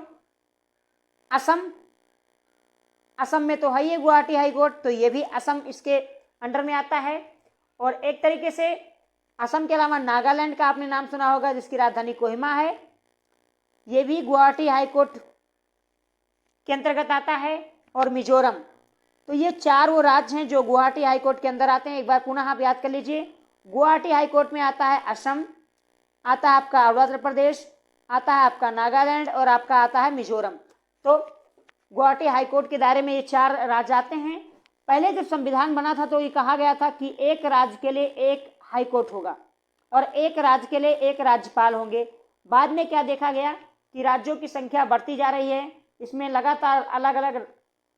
असम में तो है ये गुवाहाटी हाई कोर्ट, तो ये भी असम इसके अंडर में आता है। और एक तरीके से असम के अलावा नागालैंड का आपने नाम सुना होगा जिसकी राजधानी कोहिमा है, ये भी गुवाहाटी हाई कोर्ट के अंतर्गत आता है। और मिजोरम, तो ये 4 वो राज्य हैं जो गुवाहाटी हाई कोर्ट के अंदर आते हैं। एक बार पुनः आप याद कर लीजिए, गुवाहाटी हाई कोर्ट में आता है असम, आता है आपका अरुणाचल प्रदेश, आता है आपका नागालैंड और आपका आता है मिजोरम। तो गुवाहाटी हाई कोर्ट के दायरे में ये 4 राज्य आते हैं। पहले जब संविधान बना था तो ये कहा गया था कि एक राज्य के लिए एक हाई कोर्ट होगा और एक राज्य के लिए एक राज्यपाल होंगे। बाद में क्या देखा गया कि राज्यों की संख्या बढ़ती जा रही है, इसमें लगातार अलग अलग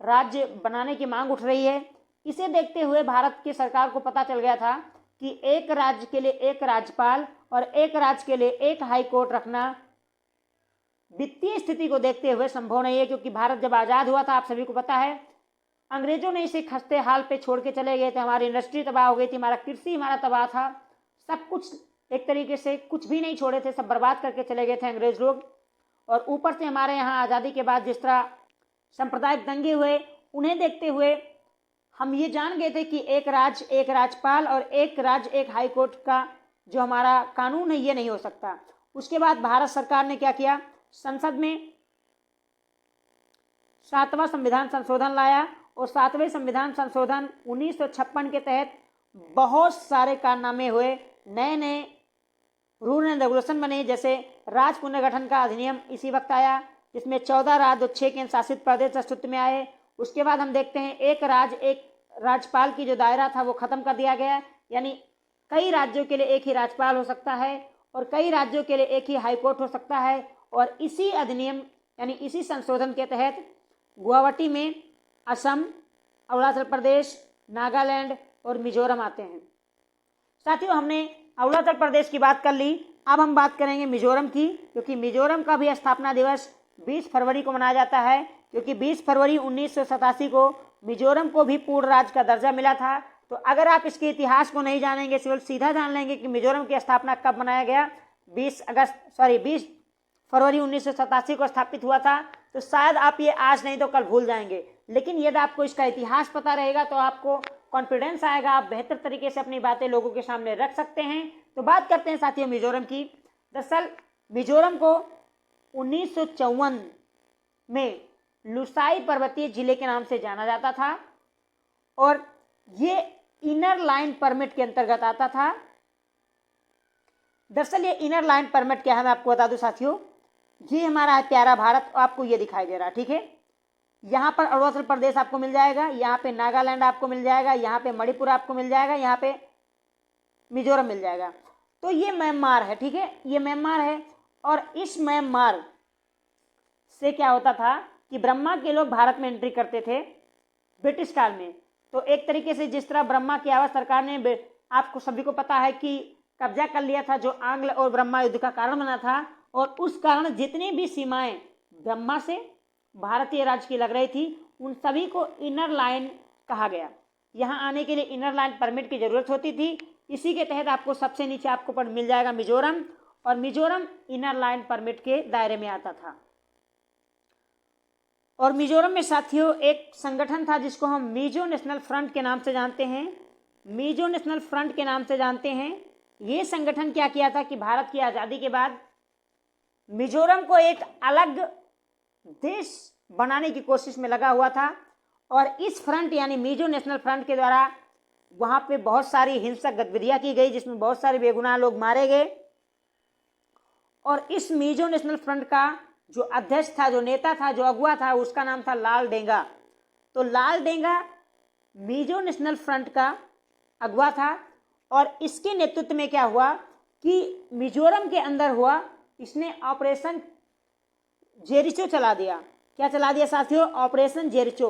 राज्य बनाने की मांग उठ रही है। इसे देखते हुए भारत की सरकार को पता चल गया था कि एक राज्य के लिए एक राज्यपाल और एक राज्य के लिए एक हाई कोर्ट रखना वित्तीय स्थिति को देखते हुए संभव नहीं है, क्योंकि भारत जब आज़ाद हुआ था आप सभी को पता है अंग्रेजों ने इसे खस्ते हाल पे छोड़ के चले गए थे। हमारी इंडस्ट्री तबाह हो गई थी, हमारा कृषि हमारा तबाह था, सब कुछ एक तरीके से कुछ भी नहीं छोड़े थे, सब बर्बाद करके चले गए थे अंग्रेज लोग। और ऊपर से हमारे यहाँ आज़ादी के बाद जिस तरह सांप्रदायिक दंगे हुए, उन्हें देखते हुए हम ये जान गए थे कि एक राज्य एक राज्यपाल और एक राज्य एक हाई कोर्ट का जो हमारा कानून है ये नहीं हो सकता। उसके बाद भारत सरकार ने क्या किया, संसद में 7वां संविधान संशोधन लाया और 7वें संविधान संशोधन 1956 के तहत बहुत सारे कारनामे हुए, नए नए रूल एंड रेगुलेशन बने, जैसे राज्य पुनर्गठन का अधिनियम इसी वक्त आया जिसमें 14 राज्य और 6 केंद्र शासित प्रदेश अस्तित्व में आए। उसके बाद हम देखते हैं एक राज्य एक राज्यपाल की जो दायरा था वो खत्म कर दिया गया, यानी कई राज्यों के लिए एक ही राज्यपाल हो सकता है और कई राज्यों के लिए एक ही हाईकोर्ट हो सकता है। और इसी अधिनियम यानी इसी संशोधन के तहत गुवाहाटी में असम, अरुणाचल प्रदेश, नागालैंड और मिजोरम आते हैं। साथियों, हमने अरुणाचल प्रदेश की बात कर ली, अब हम बात करेंगे मिजोरम की, क्योंकि मिजोरम का भी स्थापना दिवस 20 फरवरी को मनाया जाता है, क्योंकि 20 फरवरी 1987 को मिजोरम को भी पूर्ण राज्य का दर्जा मिला था। तो अगर आप इसके इतिहास को नहीं जानेंगे, सिर्फ सीधा जान लेंगे कि मिजोरम की स्थापना कब मनाया गया, 20 फरवरी 1987 को स्थापित हुआ था, तो शायद आप ये आज नहीं तो कल भूल जाएंगे। लेकिन यदि आपको इसका इतिहास पता रहेगा तो आपको कॉन्फिडेंस आएगा, आप बेहतर तरीके से अपनी बातें लोगों के सामने रख सकते हैं। तो बात करते हैं साथियों मिजोरम की। दरअसल मिजोरम को 1954 में लुसाई पर्वतीय जिले के नाम से जाना जाता था और ये इनर लाइन परमिट के अंतर्गत आता था। दरअसल ये इनर लाइन परमिट क्या है मैं आपको बता दूं साथियों, ये हमारा है प्यारा भारत, आपको ये दिखाई दे रहा है, ठीक है। यहाँ पर अरुणाचल प्रदेश आपको मिल जाएगा, यहाँ पे नागालैंड आपको मिल जाएगा, यहाँ पे मणिपुर आपको मिल जाएगा, यहाँ पे मिजोरम मिल जाएगा। तो ये म्यांमार है, ठीक है, ये म्यांमार है। और इस म्यांमार से क्या होता था कि ब्रह्मा के लोग भारत में एंट्री करते थे ब्रिटिश काल में। तो एक तरीके से जिस तरह ब्रह्मा की आवाज सरकार ने, आपको सभी को पता है कि कब्जा कर लिया था, जो आंग्ल और ब्रह्मा युद्ध का कारण बना था, और उस कारण जितनी भी सीमाएं ब्रह्मा से भारतीय राज्य की लग रही थी उन सभी को इनर लाइन कहा गया। यहाँ आने के लिए इनर लाइन परमिट की जरूरत होती थी। इसी के तहत आपको सबसे नीचे आपको पर मिल जाएगा मिजोरम, और मिजोरम इनर लाइन परमिट के दायरे में आता था। और मिजोरम में साथियों एक संगठन था जिसको हम मिजो नेशनल फ्रंट के नाम से जानते हैं, मिजो नेशनल फ्रंट के नाम से जानते हैं। ये संगठन क्या किया था कि भारत की आज़ादी के बाद मिजोरम को एक अलग देश बनाने की कोशिश में लगा हुआ था, और इस फ्रंट यानी मिजो नेशनल फ्रंट के द्वारा वहाँ पे बहुत सारी हिंसक गतिविधियाँ की गई, जिसमें बहुत सारे बेगुनाह लोग मारे गए। और इस मिजो नेशनल फ्रंट का जो अध्यक्ष था, जो नेता था, जो अगुआ था, उसका नाम था लाल डेंगा। तो लाल डेंगा मिजो नेशनल फ्रंट का अगुआ था, और इसके नेतृत्व में क्या हुआ कि मिजोरम के अंदर हुआ, इसने ऑपरेशन जेरिचो चला दिया। क्या चला दिया साथियों? ऑपरेशन जेरिचो।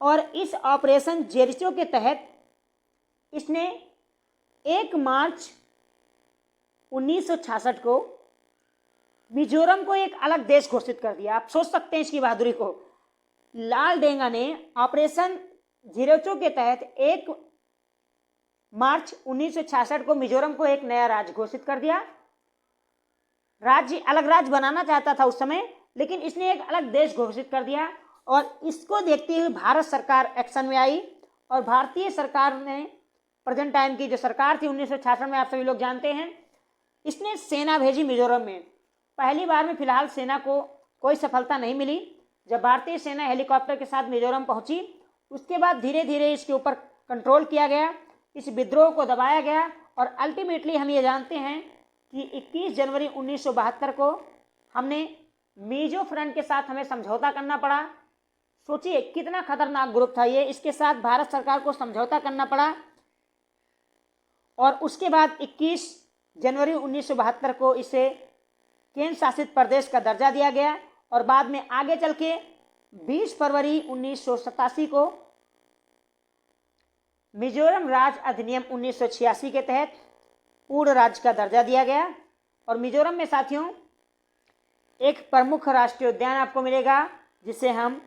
और इस ऑपरेशन जेरिचो के तहत इसने 1 मार्च 1966 को मिजोरम को एक अलग देश घोषित कर दिया। आप सोच सकते हैं इसकी बहादुरी को। लाल डेंगा ने ऑपरेशन जेरिचो के तहत 1 मार्च 1966 को मिजोरम को एक नया राज्य घोषित कर दिया। राज्य अलग राज्य बनाना चाहता था उस समय, लेकिन इसने एक अलग देश घोषित कर दिया, और इसको देखते हुए भारत सरकार एक्शन में आई। और भारतीय सरकार ने, प्रेजेंट टाइम की जो सरकार थी 1966 में, आप सभी लोग जानते हैं, इसने सेना भेजी मिजोरम में। पहली बार में फिलहाल सेना को कोई सफलता नहीं मिली। जब भारतीय सेना हेलीकॉप्टर के साथ मिजोरम पहुंची, उसके बाद धीरे धीरे इसके ऊपर कंट्रोल किया गया, इस विद्रोह को दबाया गया, और अल्टीमेटली हम ये जानते हैं कि 21 जनवरी 1972 को हमने मिजो फ्रंट के साथ हमें समझौता करना पड़ा। सोचिए कितना खतरनाक ग्रुप था ये, इसके साथ भारत सरकार को समझौता करना पड़ा। और उसके बाद 21 जनवरी 1972 को इसे केंद्र शासित प्रदेश का दर्जा दिया गया, और बाद में आगे चल के 20 फरवरी 1987 को मिजोरम राज्य अधिनियम 1986 के तहत पूर्ण राज्य का दर्जा दिया गया। और मिजोरम में साथियों एक प्रमुख राष्ट्रीय उद्यान आपको मिलेगा, जिसे हम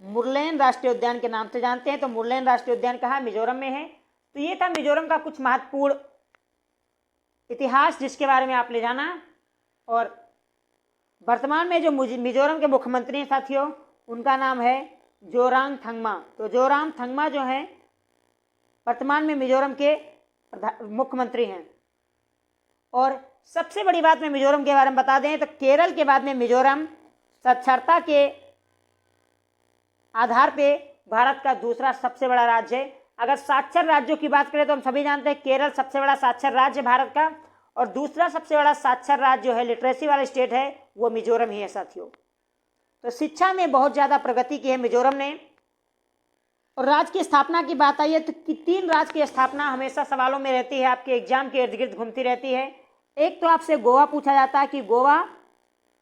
मुरलेन राष्ट्रीय उद्यान के नाम से जानते हैं। तो मुरलेन राष्ट्रीय उद्यान कहाँ? मिजोरम में है। तो ये था मिजोरम का कुछ महत्वपूर्ण इतिहास जिसके बारे में आपने जाना। और वर्तमान में जो मिजोरम के मुख्यमंत्री हैं साथियों, उनका नाम है जोरामथंगमा। तो जोरामथंगमा जो है वर्तमान में मिजोरम के मुख्यमंत्री हैं। और सबसे बड़ी बात मैं मिजोरम के बारे में बता दें तो केरल के बाद में मिजोरम साक्षरता के आधार पे भारत का दूसरा सबसे बड़ा राज्य है। अगर साक्षर राज्यों की बात करें तो हम सभी जानते हैं केरल सबसे बड़ा साक्षर राज्य भारत का, और दूसरा सबसे बड़ा साक्षर राज्य जो है, लिटरेसी वाला स्टेट है, वो मिजोरम ही है साथियों। तो शिक्षा में बहुत ज़्यादा प्रगति की है मिजोरम ने। और राज्य की स्थापना की बात आई है तो 3 राज्य की स्थापना हमेशा सवालों में रहती है, आपके एग्जाम के इर्द गिर्द घूमती रहती है। एक तो आपसे गोवा पूछा जाता है कि गोवा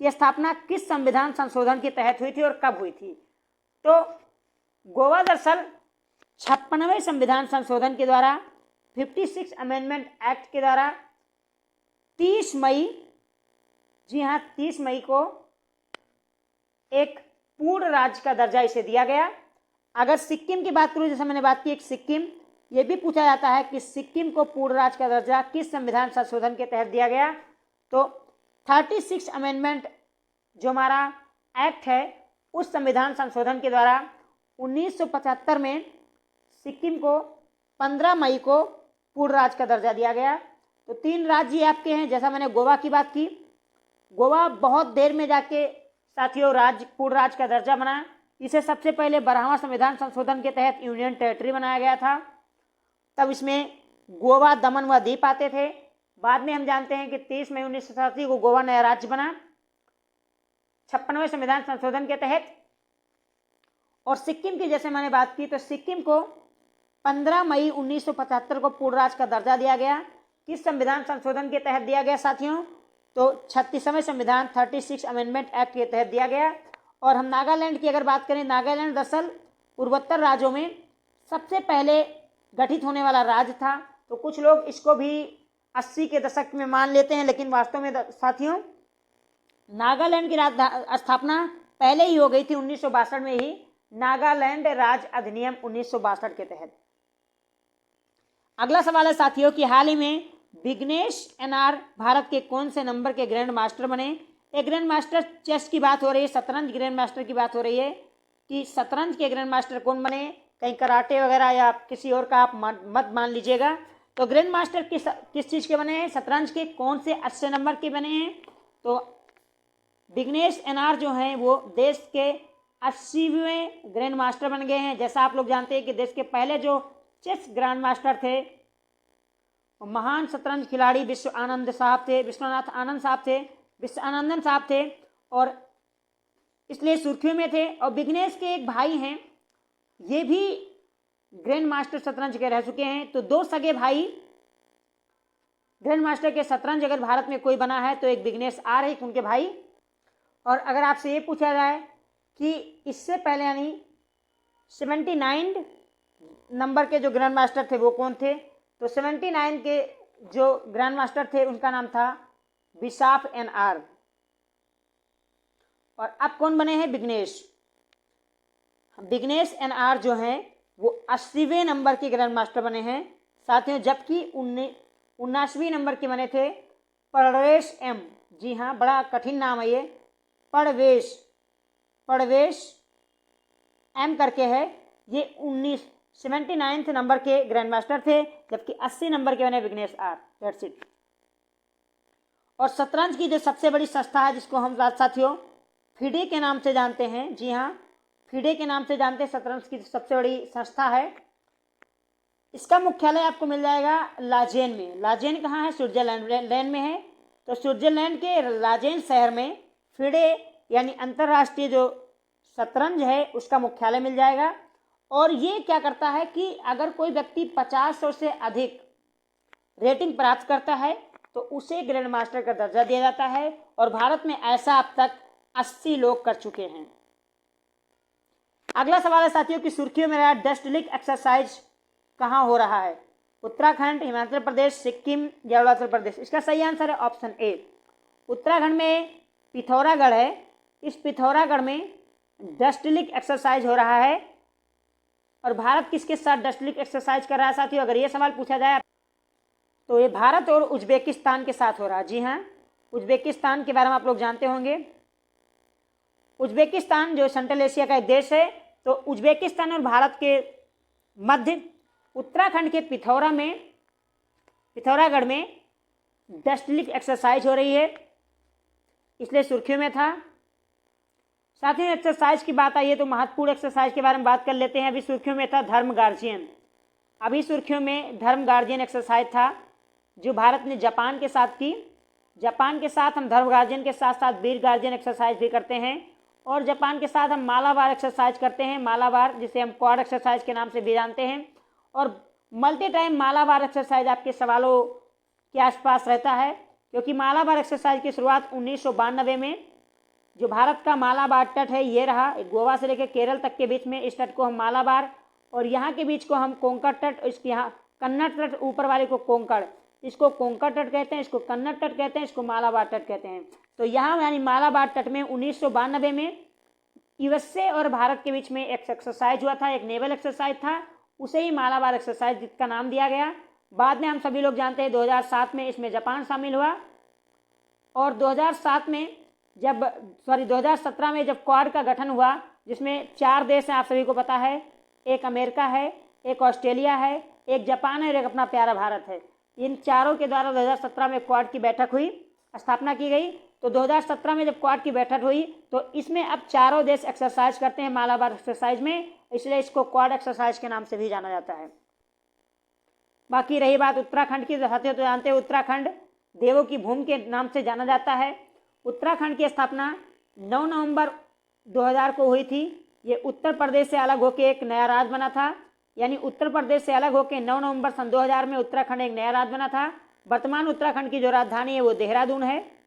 की स्थापना किस संविधान संशोधन के तहत हुई थी और कब हुई थी। तो गोवा दरअसल 56वें संविधान संशोधन के द्वारा 56 अमेंडमेंट एक्ट के द्वारा 30 मई, जी हाँ 30 मई को एक पूर्ण राज्य का दर्जा इसे दिया गया। अगर सिक्किम की बात करूं, जैसे मैंने बात की एक सिक्किम, ये भी पूछा जाता है कि सिक्किम को पूर्ण राज्य का दर्जा किस संविधान संशोधन के तहत दिया गया। तो 36 अमेंडमेंट जो हमारा एक्ट है, उस संविधान संशोधन के द्वारा 1975 में सिक्किम को 15 मई को पूर्ण राज्य का दर्जा दिया गया। तो 3 राज्य आपके हैं। जैसा मैंने गोवा की बात की, गोवा बहुत देर में जाके साथियों राज्य पूर्ण राज्य का दर्जा बना। इसे सबसे पहले 12वां संविधान संशोधन के तहत यूनियन टेरिटरी बनाया गया था। तब इसमें गोवा, दमन व दीप आते थे। बाद में हम जानते हैं कि 30 मई 1987 को गोवा नया राज्य बना 56वें संविधान संशोधन के तहत। और सिक्किम की जैसे मैंने बात की तो सिक्किम को 15 मई 1975 को पूर्ण राज्य का दर्जा दिया गया। किस संविधान संशोधन के तहत दिया गया साथियों? तो 36वें संविधान 36 अमेंडमेंट एक्ट के तहत दिया गया। और हम नागालैंड की अगर बात करें, नागालैंड दरअसल पूर्वोत्तर राज्यों में सबसे पहले गठित होने वाला राज्य था। तो कुछ लोग इसको भी 80 के दशक में मान लेते हैं, लेकिन वास्तव में साथियों नागालैंड की स्थापना पहले ही हो गई थी 1962 में ही, नागालैंड राज्य अधिनियम 1962 के तहत। अगला सवाल है साथियों कि हाल ही में विघ्नेश एनआर भारत के कौन से नंबर के ग्रैंड मास्टर बने? एक ग्रैंड मास्टर चेस की बात हो रही है, शतरंज ग्रैंड मास्टर की बात हो रही है कि शतरंज के ग्रैंड मास्टर कौन बने, कहीं कराटे वगैरह या किसी और का आप मत मान लीजिएगा। तो ग्रैंड मास्टर किस चीज़ के बने हैं? शतरंज के कौन से 80 नंबर के बने हैं? तो विघ्नेश एनआर जो हैं वो देश के 80वें ग्रैंड मास्टर बन गए हैं। जैसा आप लोग जानते हैं कि देश के पहले जो चेस ग्रैंड मास्टर थे महान शतरंज खिलाड़ी विश्वनाथ आनंदन साहब थे, और इसलिए सुर्खियों में थे। और विघ्नेश के एक भाई हैं, ये भी ग्रैंड मास्टर शतरंज के रह चुके हैं। तो 2 सगे भाई ग्रैंड मास्टर के शतरंज अगर भारत में कोई बना है तो एक विघ्नेश आर है, उनके भाई। और अगर आपसे ये पूछा जाए कि इससे पहले यानी 79 नंबर के जो ग्रैंड मास्टर थे वो कौन थे? तो 79 के जो ग्रैंड मास्टर थे उनका नाम था बिशाफ एनआर। और अब कौन बने हैं? विघ्नेश एनआर जो हैं वो 80वें नंबर के ग्रैंड मास्टर बने हैं साथियों। जबकि 79वीं नंबर के बने थे परवेश एम। जी हाँ, बड़ा कठिन नाम है ये, परवेश एम करके है। ये 79 नंबर के ग्रैंड मास्टर थे, जबकि 80 नंबर के बने विघ्नेश आर। That's it. और शतरंज की जो सबसे बड़ी संस्था है जिसको हम साथियों फिडे के नाम से जानते हैं, जी हाँ फिडे के नाम से जानते हैं, शतरंज की सबसे बड़ी संस्था है। इसका मुख्यालय आपको मिल जाएगा लाजेन में। लाजेन कहाँ है? स्विट्जरलैंड में है। तो स्विट्जरलैंड के लाजेन शहर में फिडे यानी अंतर्राष्ट्रीय जो शतरंज है उसका मुख्यालय मिल जाएगा। और ये क्या करता है कि अगर कोई व्यक्ति 50 से अधिक रेटिंग प्राप्त करता है तो उसे ग्रैंड मास्टर का दर्जा दिया जाता है। और भारत में ऐसा अब तक 80 लोग कर चुके हैं। अगला सवाल है साथियों की सुर्खियों में रहा डस्ट लीग एक्सरसाइज कहाँ हो रहा है? उत्तराखंड, हिमाचल प्रदेश, सिक्किम या अरुणाचल प्रदेश? इसका सही आंसर है ऑप्शन ए, उत्तराखंड में पिथौरागढ़ है। इस पिथौरागढ़ में डस्ट लीग एक्सरसाइज हो रहा है। और भारत किसके साथ डस्ट लीग एक्सरसाइज कर रहा है साथियों? अगर ये सवाल पूछा जाए तो ये भारत और उज्बेकिस्तान के साथ हो रहा है। जी हाँ, उज्बेकिस्तान के बारे में आप लोग जानते होंगे उज्बेकिस्तान जो सेंट्रल एशिया का एक देश है, तो उज्बेकिस्तान और भारत के मध्य उत्तराखंड के पिथौरागढ़ में डस्ट लिफ्ट एक्सरसाइज हो रही है, इसलिए सुर्खियों में था। साथ ही एक्सरसाइज की बात आई है तो महत्वपूर्ण एक्सरसाइज के बारे में बात कर लेते हैं। अभी सुर्खियों में था धर्म गार्जियन, अभी सुर्खियों में धर्म गार्जियन एक्सरसाइज था जो भारत ने जापान के साथ की। जापान के साथ हम धर्म गार्जियन के साथ साथ वीर गार्जियन एक्सरसाइज भी करते हैं, और जापान के साथ हम मालाबार एक्सरसाइज करते हैं, मालाबार जिसे हम क्वाड एक्सरसाइज के नाम से भी जानते हैं। और मल्टी टाइम मालाबार एक्सरसाइज आपके सवालों के आसपास रहता है, क्योंकि मालाबार एक्सरसाइज की शुरुआत 1992 में, जो भारत का मालाबार तट है ये रहा, गोवा से लेकर केरल तक के बीच में, इस तट को हम मालाबार, और यहाँ के बीच को हम कोंकण तट, इसके यहाँ कन्नड़ तट, ऊपर वाले को कोंकण, इसको कोंकण तट कहते हैं, इसको कन्नड़ तट कहते हैं, इसको मालाबार तट कहते हैं। तो यहाँ यानी मालाबार तट में 1992 में यूएसए और भारत के बीच में एक एक्सरसाइज हुआ था, एक नेवल एक्सरसाइज था, उसे ही मालाबार एक्सरसाइज जिसका नाम दिया गया। बाद में हम सभी लोग जानते हैं 2007 में इसमें जापान शामिल हुआ, और 2017 में जब क्वाड का गठन हुआ, जिसमें 4 देश हैं, आप सभी को पता है, एक अमेरिका है, एक ऑस्ट्रेलिया है, एक जापान है और एक अपना प्यारा भारत है। इन चारों के द्वारा 2017 में क्वाड की बैठक हुई, स्थापना की गई। तो 2017 में जब क्वाड की बैठक हुई तो इसमें अब चारों देश एक्सरसाइज करते हैं मालाबार एक्सरसाइज में, इसलिए इसको क्वाड एक्सरसाइज के नाम से भी जाना जाता है। बाकी रही बात उत्तराखंड की, साथियों तो जानते हैं उत्तराखंड देवों की भूमि के नाम से जाना जाता है। उत्तराखंड की स्थापना 9 नवंबर 2000 को हुई थी। ये उत्तर प्रदेश से अलग होकर एक नया राज्य बना था, यानी उत्तर प्रदेश से अलग होकर 9 नवंबर सन 2000 में उत्तराखंड एक नया राज्य बना था। वर्तमान उत्तराखंड की जो राजधानी है वो देहरादून है,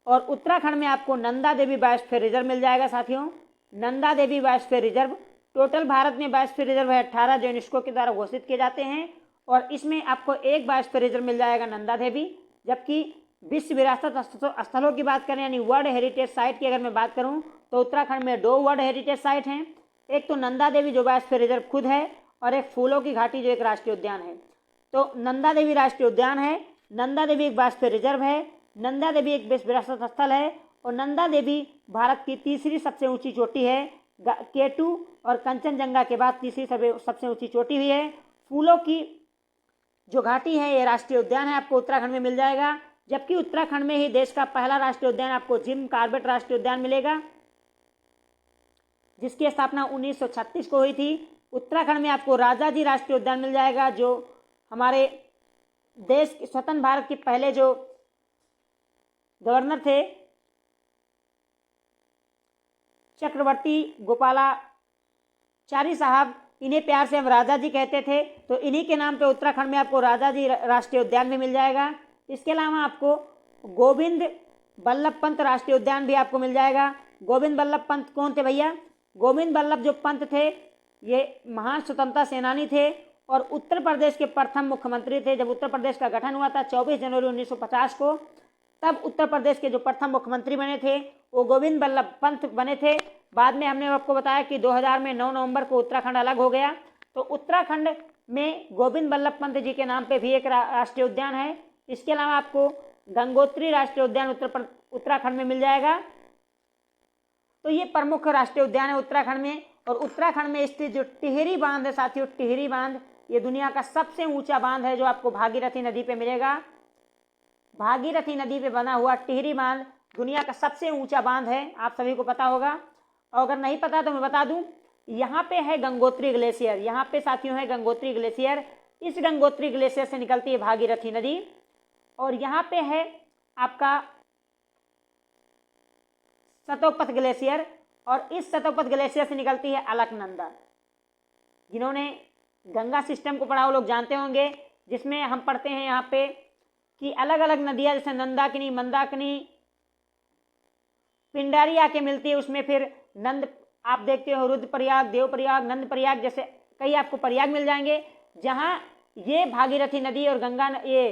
और उत्तराखंड में आपको नंदा देवी बायोस्फीयर रिजर्व मिल जाएगा। साथियों, Nanda Devi biosphere reserve, total Bharat में बायोस्फीयर रिजर्व है 18 जो यूनेस्को के द्वारा घोषित किए जाते हैं, और इसमें आपको एक बायोस्फीयर रिजर्व मिल जाएगा नंदा देवी। जबकि विश्व विरासत स्थलों की बात करें यानी वर्ल्ड हेरिटेज साइट की अगर मैं बात करूं तो उत्तराखंड में 2 वर्ल्ड हेरिटेज साइट हैं, एक तो नंदा देवी जो बायोस्फीयर रिजर्व खुद है, और एक फूलों की घाटी जो एक राष्ट्रीय उद्यान है। तो नंदा देवी राष्ट्रीय उद्यान है, नंदा देवी एक बायोस्फीयर रिजर्व है, नंदा देवी एक विश्व विरासत स्थल है, और नंदा देवी भारत की तीसरी सबसे ऊंची चोटी है। K2 और कंचनजंगा के बाद तीसरी सबसे ऊंची चोटी हुई है। फूलों की जो घाटी है ये राष्ट्रीय उद्यान है, आपको उत्तराखंड में मिल जाएगा। जबकि उत्तराखंड में ही देश का पहला राष्ट्रीय उद्यान आपको जिम कॉर्बेट राष्ट्रीय उद्यान मिलेगा, जिसकी स्थापना 1936 को हुई थी। उत्तराखंड में आपको राजाजी राष्ट्रीय उद्यान मिल जाएगा, जो हमारे देश स्वतंत्र भारत के पहले जो गवर्नर थे चक्रवर्ती गोपालाचारी साहब, इन्हें प्यार से हम राजा जी कहते थे, तो इन्हीं के नाम पे उत्तराखंड में आपको राजा जी राष्ट्रीय उद्यान भी मिल जाएगा। इसके अलावा आपको गोविंद बल्लभ पंत राष्ट्रीय उद्यान भी आपको मिल जाएगा। गोविंद बल्लभ पंत कौन थे भैया? गोविंद बल्लभ जो पंत थे ये महान स्वतंत्रता सेनानी थे और उत्तर प्रदेश के प्रथम मुख्यमंत्री थे। जब उत्तर प्रदेश का गठन हुआ था 24 जनवरी 1950 को, तब उत्तर प्रदेश के जो प्रथम मुख्यमंत्री बने थे वो गोविंद बल्लभ पंत बने थे। बाद में हमने आपको बताया कि 2000 में 9 नवंबर को उत्तराखंड अलग हो गया, तो उत्तराखंड में गोविंद बल्लभ पंत जी के नाम पे भी एक राष्ट्रीय उद्यान है। इसके अलावा आपको गंगोत्री राष्ट्रीय उद्यान उत्तराखंड में मिल जाएगा। तो ये प्रमुख राष्ट्रीय उद्यान है उत्तराखंड में। और उत्तराखंड में स्थित जो टिहरी बांध है साथियों, टिहरी बांध ये दुनिया का सबसे ऊंचा बांध है जो आपको भागीरथी नदी पे मिलेगा। भागीरथी नदी पे बना हुआ टिहरी बांध दुनिया का सबसे ऊंचा बांध है, आप सभी को पता होगा। और अगर नहीं पता तो मैं बता दूं, यहाँ पे है गंगोत्री ग्लेशियर, यहाँ पे साथियों है गंगोत्री ग्लेशियर। इस गंगोत्री ग्लेशियर से निकलती है भागीरथी नदी। और यहाँ पे है आपका सतोपथ ग्लेशियर, और इस सतोपथ ग्लेशियर से निकलती है अलकनंदा। जिन्होंने गंगा सिस्टम को पढ़ा वो लोग जानते होंगे, जिसमें हम पढ़ते हैं यहाँ पे कि अलग अलग नदियाँ जैसे नंदाकिनी, मंदाकिनी, पिंडारी आके मिलती है। उसमें फिर नंद आप देखते हो, रुद्रप्रयाग, देवप्रयाग, नंदप्रयाग जैसे कई आपको प्रयाग मिल जाएंगे, जहाँ ये भागीरथी नदी और गंगा ये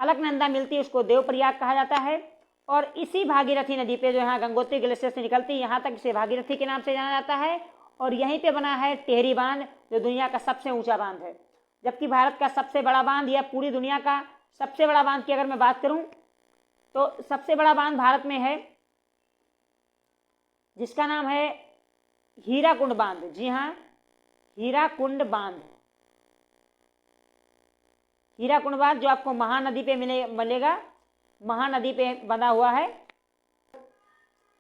अलकनंदा मिलती है उसको देवप्रयाग कहा जाता है। और इसी भागीरथी नदी पे जो यहाँ गंगोत्री ग्लेशियर से निकलती है यहाँ तक इसे भागीरथी के नाम से जाना जाता है। और यहीं पे बना है टिहरी बांध जो दुनिया का सबसे ऊंचा बांध है। जबकि भारत का सबसे बड़ा बांध या पूरी दुनिया का सबसे बड़ा बांध की अगर मैं बात करूं तो सबसे बड़ा बांध भारत में है जिसका नाम है हीराकुंड बांध। जी हाँ, हीराकुंड बांध। हीराकुंड बांध जो आपको महानदी पे मिलेगा, महानदी पे बना हुआ है।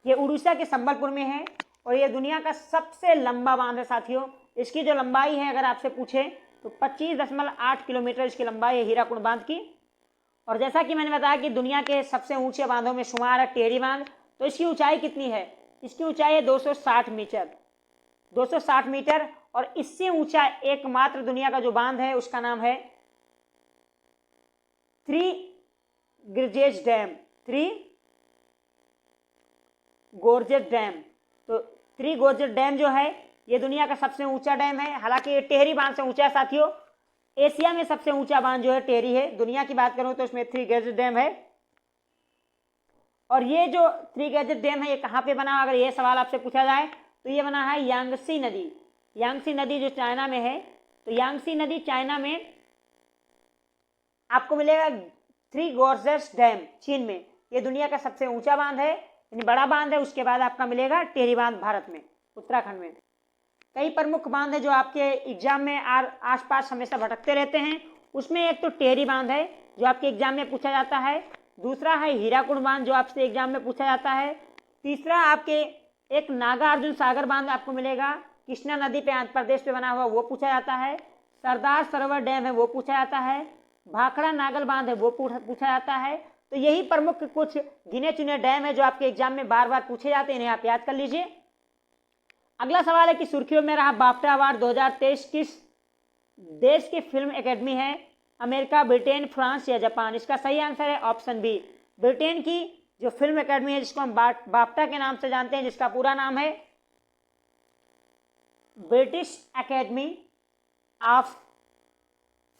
ये उड़ीसा के संबलपुर में है और ये दुनिया का सबसे लंबा बांध है साथियों। इसकी जो लंबाई है अगर आपसे पूछे तो 25.8 किलोमीटर इसकी लंबाई है हीराकुंड बांध की। और जैसा कि मैंने बताया कि दुनिया के सबसे ऊंचे बांधों में शुमार है टिहरी बांध। तो इसकी ऊंचाई कितनी है? इसकी ऊंचाई है 260 मीटर, 260 मीटर। और इससे ऊंचा एकमात्र दुनिया का जो बांध है उसका नाम है three gorges dam, three gorges dam. तो थ्री गोर्जेस डैम जो है ये दुनिया का सबसे ऊंचा डैम है। हालांकि ये टिहरी बांध से ऊंचा है साथियों। एशिया में सबसे ऊंचा बांध जो है टिहरी है। दुनिया की बात करूं तो इसमें थ्री गोर्जेस डैम है। और ये जो थ्री गोर्जेस डैम है ये कहाँ पे बना, अगर ये सवाल आपसे पूछा जाए तो ये बना है यांगसी नदी। यांगसी नदी जो चाइना में है, तो यांगसी नदी चाइना में आपको मिलेगा थ्री गोर्जेस डैम चीन में। ये दुनिया का सबसे ऊंचा बांध है, बड़ा बांध है। उसके बाद आपका मिलेगा टिहरी बांध भारत में, उत्तराखंड में। कई प्रमुख बांध है जो आपके एग्जाम में आसपास हमेशा भटकते रहते हैं। उसमें एक तो टिहरी बांध है जो आपके एग्जाम में पूछा जाता है। दूसरा है हीराकुंड बांध जो आपसे एग्जाम में पूछा जाता है। तीसरा आपके एक नागार्जुन सागर बांध आपको मिलेगा, कृष्णा नदी पे आंध्र प्रदेश पे बना हुआ, वो पूछा जाता है। सरदार सरोवर डैम है वो पूछा जाता है। भाखड़ा नागल बांध है वो पूछा जाता है। तो यही प्रमुख कुछ गिने चुने डैम है जो आपके एग्जाम में बार बार पूछे जाते हैं, इन्हें आप याद कर लीजिए। अगला सवाल है कि सुर्खियों में रहा बाफ्टा अवार्ड 2023 किस देश की फिल्म एकेडमी है? अमेरिका, ब्रिटेन, फ्रांस या जापान? इसका सही आंसर है ऑप्शन बी, ब्रिटेन की जो फिल्म एकेडमी है जिसको हम बाफ्टा के नाम से जानते हैं, जिसका पूरा नाम है British academy of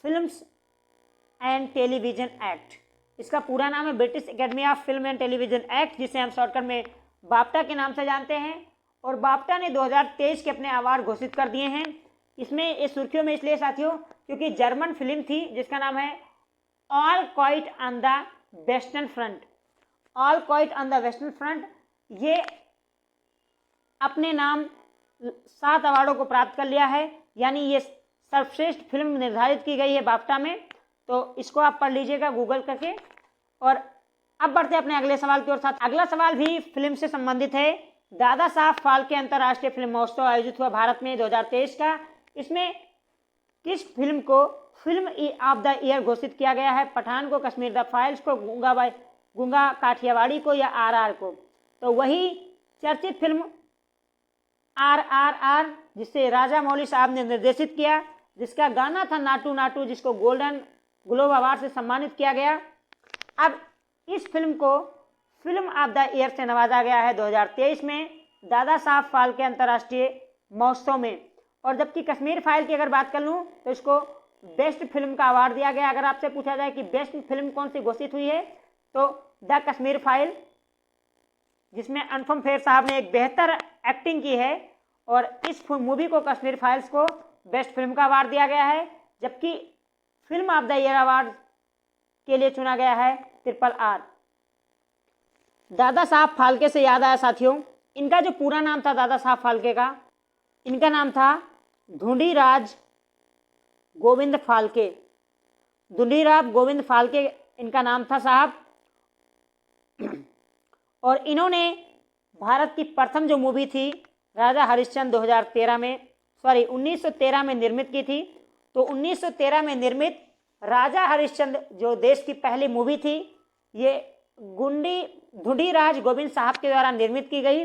films and television act. इसका पूरा नाम है British academy of film and television act, जिसे हम शॉर्टकट में बाफ्टा के नाम से जानते हैं। और बाफ्टा ने 2023 के अपने अवार्ड घोषित कर दिए हैं। इसमें इस सुर्खियों में इसलिए साथियों क्योंकि जर्मन फिल्म थी जिसका नाम है all quite on the western front. All quite on the western front ये अपने नाम 7 अवार्डों को प्राप्त कर लिया है, यानी ये सर्वश्रेष्ठ फिल्म निर्धारित की गई है बाफ्टा में। तो इसको आप पढ़ लीजिएगा गूगल करके। और अब बढ़ते हैं अपने अगले सवाल की ओर। साथ अगला सवाल भी फिल्म से संबंधित है। दादा साहब फाल्के अंतर्राष्ट्रीय फिल्म महोत्सव आयोजित हुआ भारत में 2023 का। इसमें किस फिल्म को फिल्म ऑफ द ईयर घोषित किया गया है? पठान को, कश्मीर द फाइल्स को, गूंगा काठियावाड़ी को या आरआर को? तो वही चर्चित फिल्म आरआरआर, जिसे राजा मौली साहब ने निर्देशित किया, जिसका गाना था नाटू नाटू, जिसको गोल्डन ग्लोब अवार्ड से सम्मानित किया गया। अब इस फिल्म को फिल्म ऑफ द ईयर से नवाजा गया है 2023 में दादा साहब फाल्के अंतर्राष्ट्रीय महोत्सव में। और जबकि कश्मीर फाइल की अगर बात कर लूँ तो इसको बेस्ट फिल्म का अवार्ड दिया गया। अगर आपसे पूछा जाए कि बेस्ट फिल्म कौन सी घोषित हुई है तो द कश्मीर फाइल, जिसमें अनुपम खेर साहब ने एक बेहतर एक्टिंग की है। और इस मूवी को कश्मीर फाइल्स को बेस्ट फिल्म का अवार्ड दिया गया है। जबकि film of the year award के लिए चुना गया है RRR। दादा साहब फाल्के से याद आया साथियों, इनका जो पूरा नाम था दादा साहब फाल्के का, इनका नाम था ढूंढीराज गोविंद फाल्के। ढूंढीराज गोविंद फाल्के इनका नाम था साहब। और इन्होंने भारत की प्रथम जो मूवी थी राजा हरिश्चंद्र 1913 में निर्मित की थी। तो 1913 में निर्मित राजा हरिश्चंद्र जो देश की पहली मूवी थी, ये ढूंढीराज गोविंद साहब के द्वारा निर्मित की गई।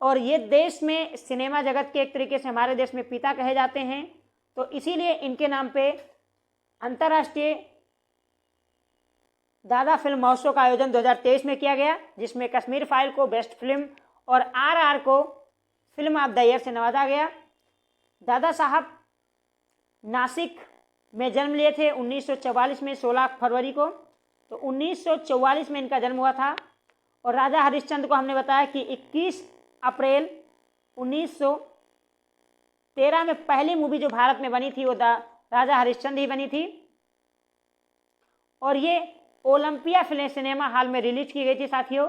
और ये देश में सिनेमा जगत के एक तरीके से हमारे देश में पिता कहे जाते हैं। तो इसीलिए इनके नाम पे अंतर्राष्ट्रीय दादा फिल्म महोत्सव का आयोजन 2023 में किया गया, जिसमें कश्मीर फाइल को बेस्ट फिल्म और RRR को फिल्म ऑफ द ईयर से नवाजा गया। दादा साहब नासिक में जन्म लिए थे 1944 में 16 फरवरी को। तो 1944 में इनका जन्म हुआ था। और राजा हरिश्चंद्र को हमने बताया कि 21 अप्रैल 1913 में पहली मूवी जो भारत में बनी थी वो राजा हरिश्चंद्र ही बनी थी। और ये ओलंपिया फिल्म सिनेमा हॉल में रिलीज की गई थी साथियों।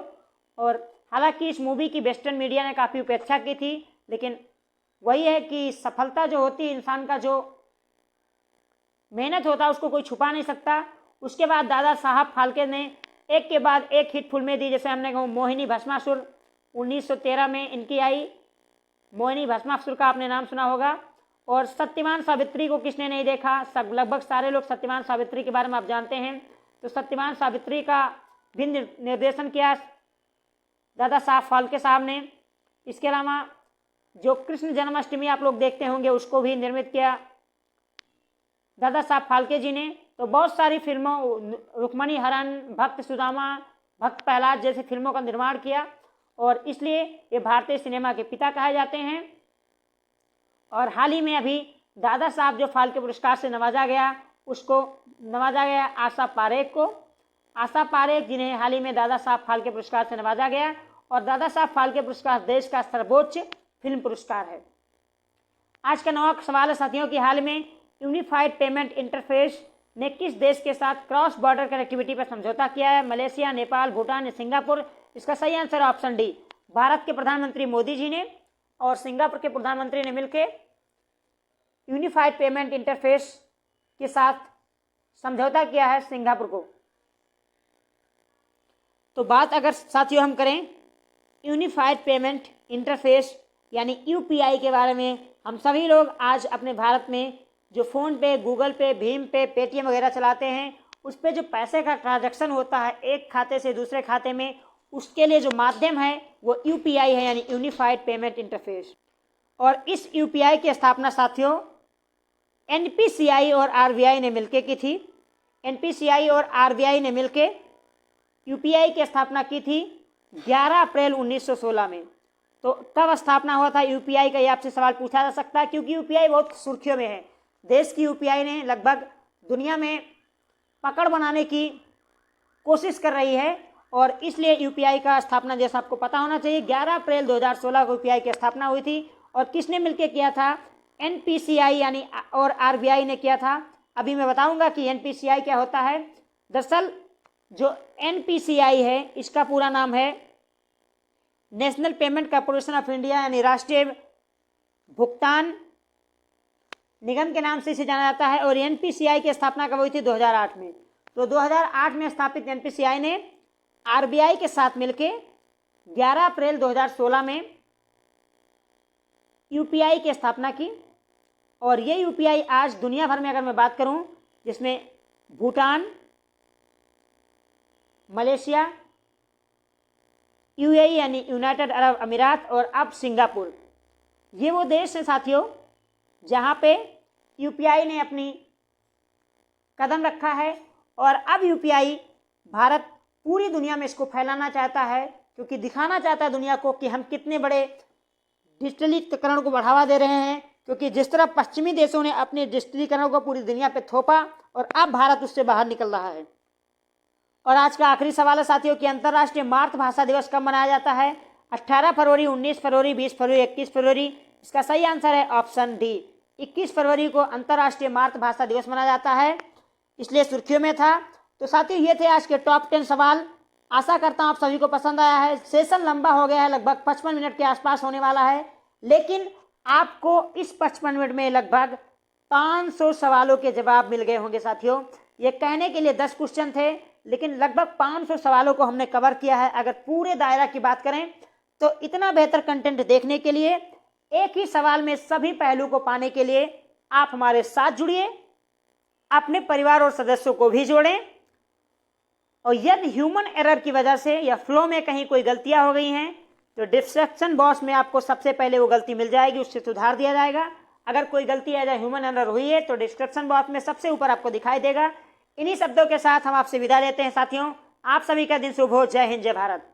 और हालांकि इस मूवी की वेस्टर्न मीडिया ने काफ़ी उपेक्षा की थी, लेकिन वही है कि सफलता जो होती है, इंसान का जो मेहनत होता है उसको कोई छुपा नहीं सकता। उसके बाद दादा साहब फाल्के ने एक के बाद एक हिट फिल्में दी, जैसे हमने कहा मोहिनी भस्मासुर 1913 में इनकी आई, मोहिनी भस्मासुर का आपने नाम सुना होगा। और सत्यवान सावित्री को किसने नहीं देखा, सब लगभग सारे लोग सत्यवान सावित्री के बारे में आप जानते हैं। तो सत्यवान सावित्री का भी निर्देशन किया दादा साहब फाल्के साहब ने। इसके अलावा जो कृष्ण जन्माष्टमी आप लोग देखते होंगे उसको भी निर्मित किया दादा साहब फाल्के जी ने। तो बहुत सारी फिल्मों, रुक्मणी हरण, भक्त सुदामा, भक्त प्रहलाद जैसी फिल्मों का निर्माण किया और इसलिए ये भारतीय सिनेमा के पिता कहे जाते हैं। और हाल ही में अभी दादा साहब जो फाल्के पुरस्कार से नवाजा गया, उसको नवाजा गया आशा पारेख को। आशा पारेख जिन्हें हाल ही में दादा साहब फाल्के पुरस्कार से नवाजा गया। और दादा साहब फाल्के पुरस्कार देश का सर्वोच्च फिल्म पुरस्कार है। आज का 9वां सवाल है साथियों कि हाल में यूनिफाइड पेमेंट इंटरफेस ने किस देश के साथ क्रॉस बॉर्डर कनेक्टिविटी पर समझौता किया है? मलेशिया, नेपाल, भूटान या सिंगापुर? इसका सही आंसर है ऑप्शन डी, भारत के प्रधानमंत्री मोदी जी ने और सिंगापुर के प्रधानमंत्री ने मिलकर यूनिफाइड पेमेंट इंटरफेस के साथ समझौता किया है सिंगापुर को। तो बात अगर साथियों हम करें यूनिफाइड पेमेंट इंटरफेस यानी यूपीआई के बारे में, हम सभी लोग आज अपने भारत में जो फ़ोन पे, गूगल पे, भीम पे, पेटीएम वगैरह चलाते हैं, उस पर जो पैसे का ट्रांजैक्शन होता है एक खाते से दूसरे खाते में, उसके लिए जो माध्यम है वो यूपीआई है यानी यूनिफाइड पेमेंट इंटरफेस। और इस यूपीआई की स्थापना साथियों एनपीसीआई और आरबीआई ने मिलकर की थी। एनपीसीआई और आरबीआई ने मिलकर यूपीआई की स्थापना की थी 11 अप्रैल 1916 में। तो कब स्थापना हुआ था यूपीआई का, ये आपसे सवाल पूछा जा सकता है, क्योंकि यूपीआई बहुत सुर्खियों में है। देश की यूपीआई ने लगभग दुनिया में पकड़ बनाने की कोशिश कर रही है और इसलिए यूपीआई का स्थापना, जैसा आपको पता होना चाहिए, 11 अप्रैल 2016 को यूपीआई की स्थापना हुई थी। और किसने मिलकर किया था? एनपीसीआई यानी और आरबीआई ने किया था। अभी मैं बताऊंगा कि एनपीसीआई क्या होता है। दरअसल जो एनपीसीआई है इसका पूरा नाम है national payment corporation of India यानी राष्ट्रीय भुगतान निगम के नाम से इसे जाना जाता है। और एनपीसीआई की स्थापना कब हुई थी? 2008 में। तो 2008 में स्थापित एनपीसीआई ने आरबीआई के साथ मिलकर 11 अप्रैल 2016 में यूपीआई की स्थापना की। और ये यूपीआई आज दुनिया भर में अगर मैं बात करूं, जिसमें भूटान, मलेशिया, यूएई यानी यूनाइटेड अरब अमीरात और अब सिंगापुर, ये वो देश हैं साथियों जहां पे यूपीआई ने अपनी कदम रखा है। और अब यूपीआई भारत पूरी दुनिया में इसको फैलाना चाहता है, क्योंकि दिखाना चाहता है दुनिया को कि हम कितने बड़े डिजिटलीकरण को बढ़ावा दे रहे हैं। क्योंकि जिस तरह पश्चिमी देशों ने अपने डिजिटलीकरण को पूरी दुनिया पे थोपा और अब भारत उससे बाहर निकल रहा है। और आज का आखिरी सवाल है साथियों कि अंतर्राष्ट्रीय मातृभाषा दिवस कब मनाया जाता है? 18 फरवरी, 19 फरवरी, 20 फरवरी, 21 फरवरी? इसका सही आंसर है ऑप्शन डी, 21 फरवरी को अंतर्राष्ट्रीय मातृभाषा दिवस मनाया जाता है, इसलिए सुर्खियों में था। तो साथियों ये थे आज के टॉप 10 सवाल। आशा करता हूँ आप सभी को पसंद आया है। सेशन लंबा हो गया है, लगभग 55 मिनट के आसपास होने वाला है, लेकिन आपको इस 55 मिनट में लगभग 500 सवालों के जवाब मिल गए होंगे साथियों। ये कहने के लिए 10 क्वेश्चन थे, लेकिन लगभग 500 सवालों को हमने कवर किया है। अगर पूरे दायरा की बात करें तो इतना बेहतर कंटेंट देखने के लिए, एक ही सवाल में सभी पहलू को पाने के लिए आप हमारे साथ जुड़िए, अपने परिवार और सदस्यों को भी जोड़ें। और यदि ह्यूमन एरर की वजह से या फ्लो में कहीं कोई गलतियां हो गई हैं तो डिस्क्रिप्शन बॉक्स में आपको सबसे पहले वो गलती मिल जाएगी, उससे सुधार दिया जाएगा। अगर कोई गलती या ह्यूमन एरर हुई है तो डिस्क्रिप्शन बॉक्स में सबसे ऊपर आपको दिखाई देगा। इन्हीं शब्दों के साथ हम आपसे विदा लेते हैं साथियों। आप सभी का दिन शुभ हो। जय हिंद, जय भारत।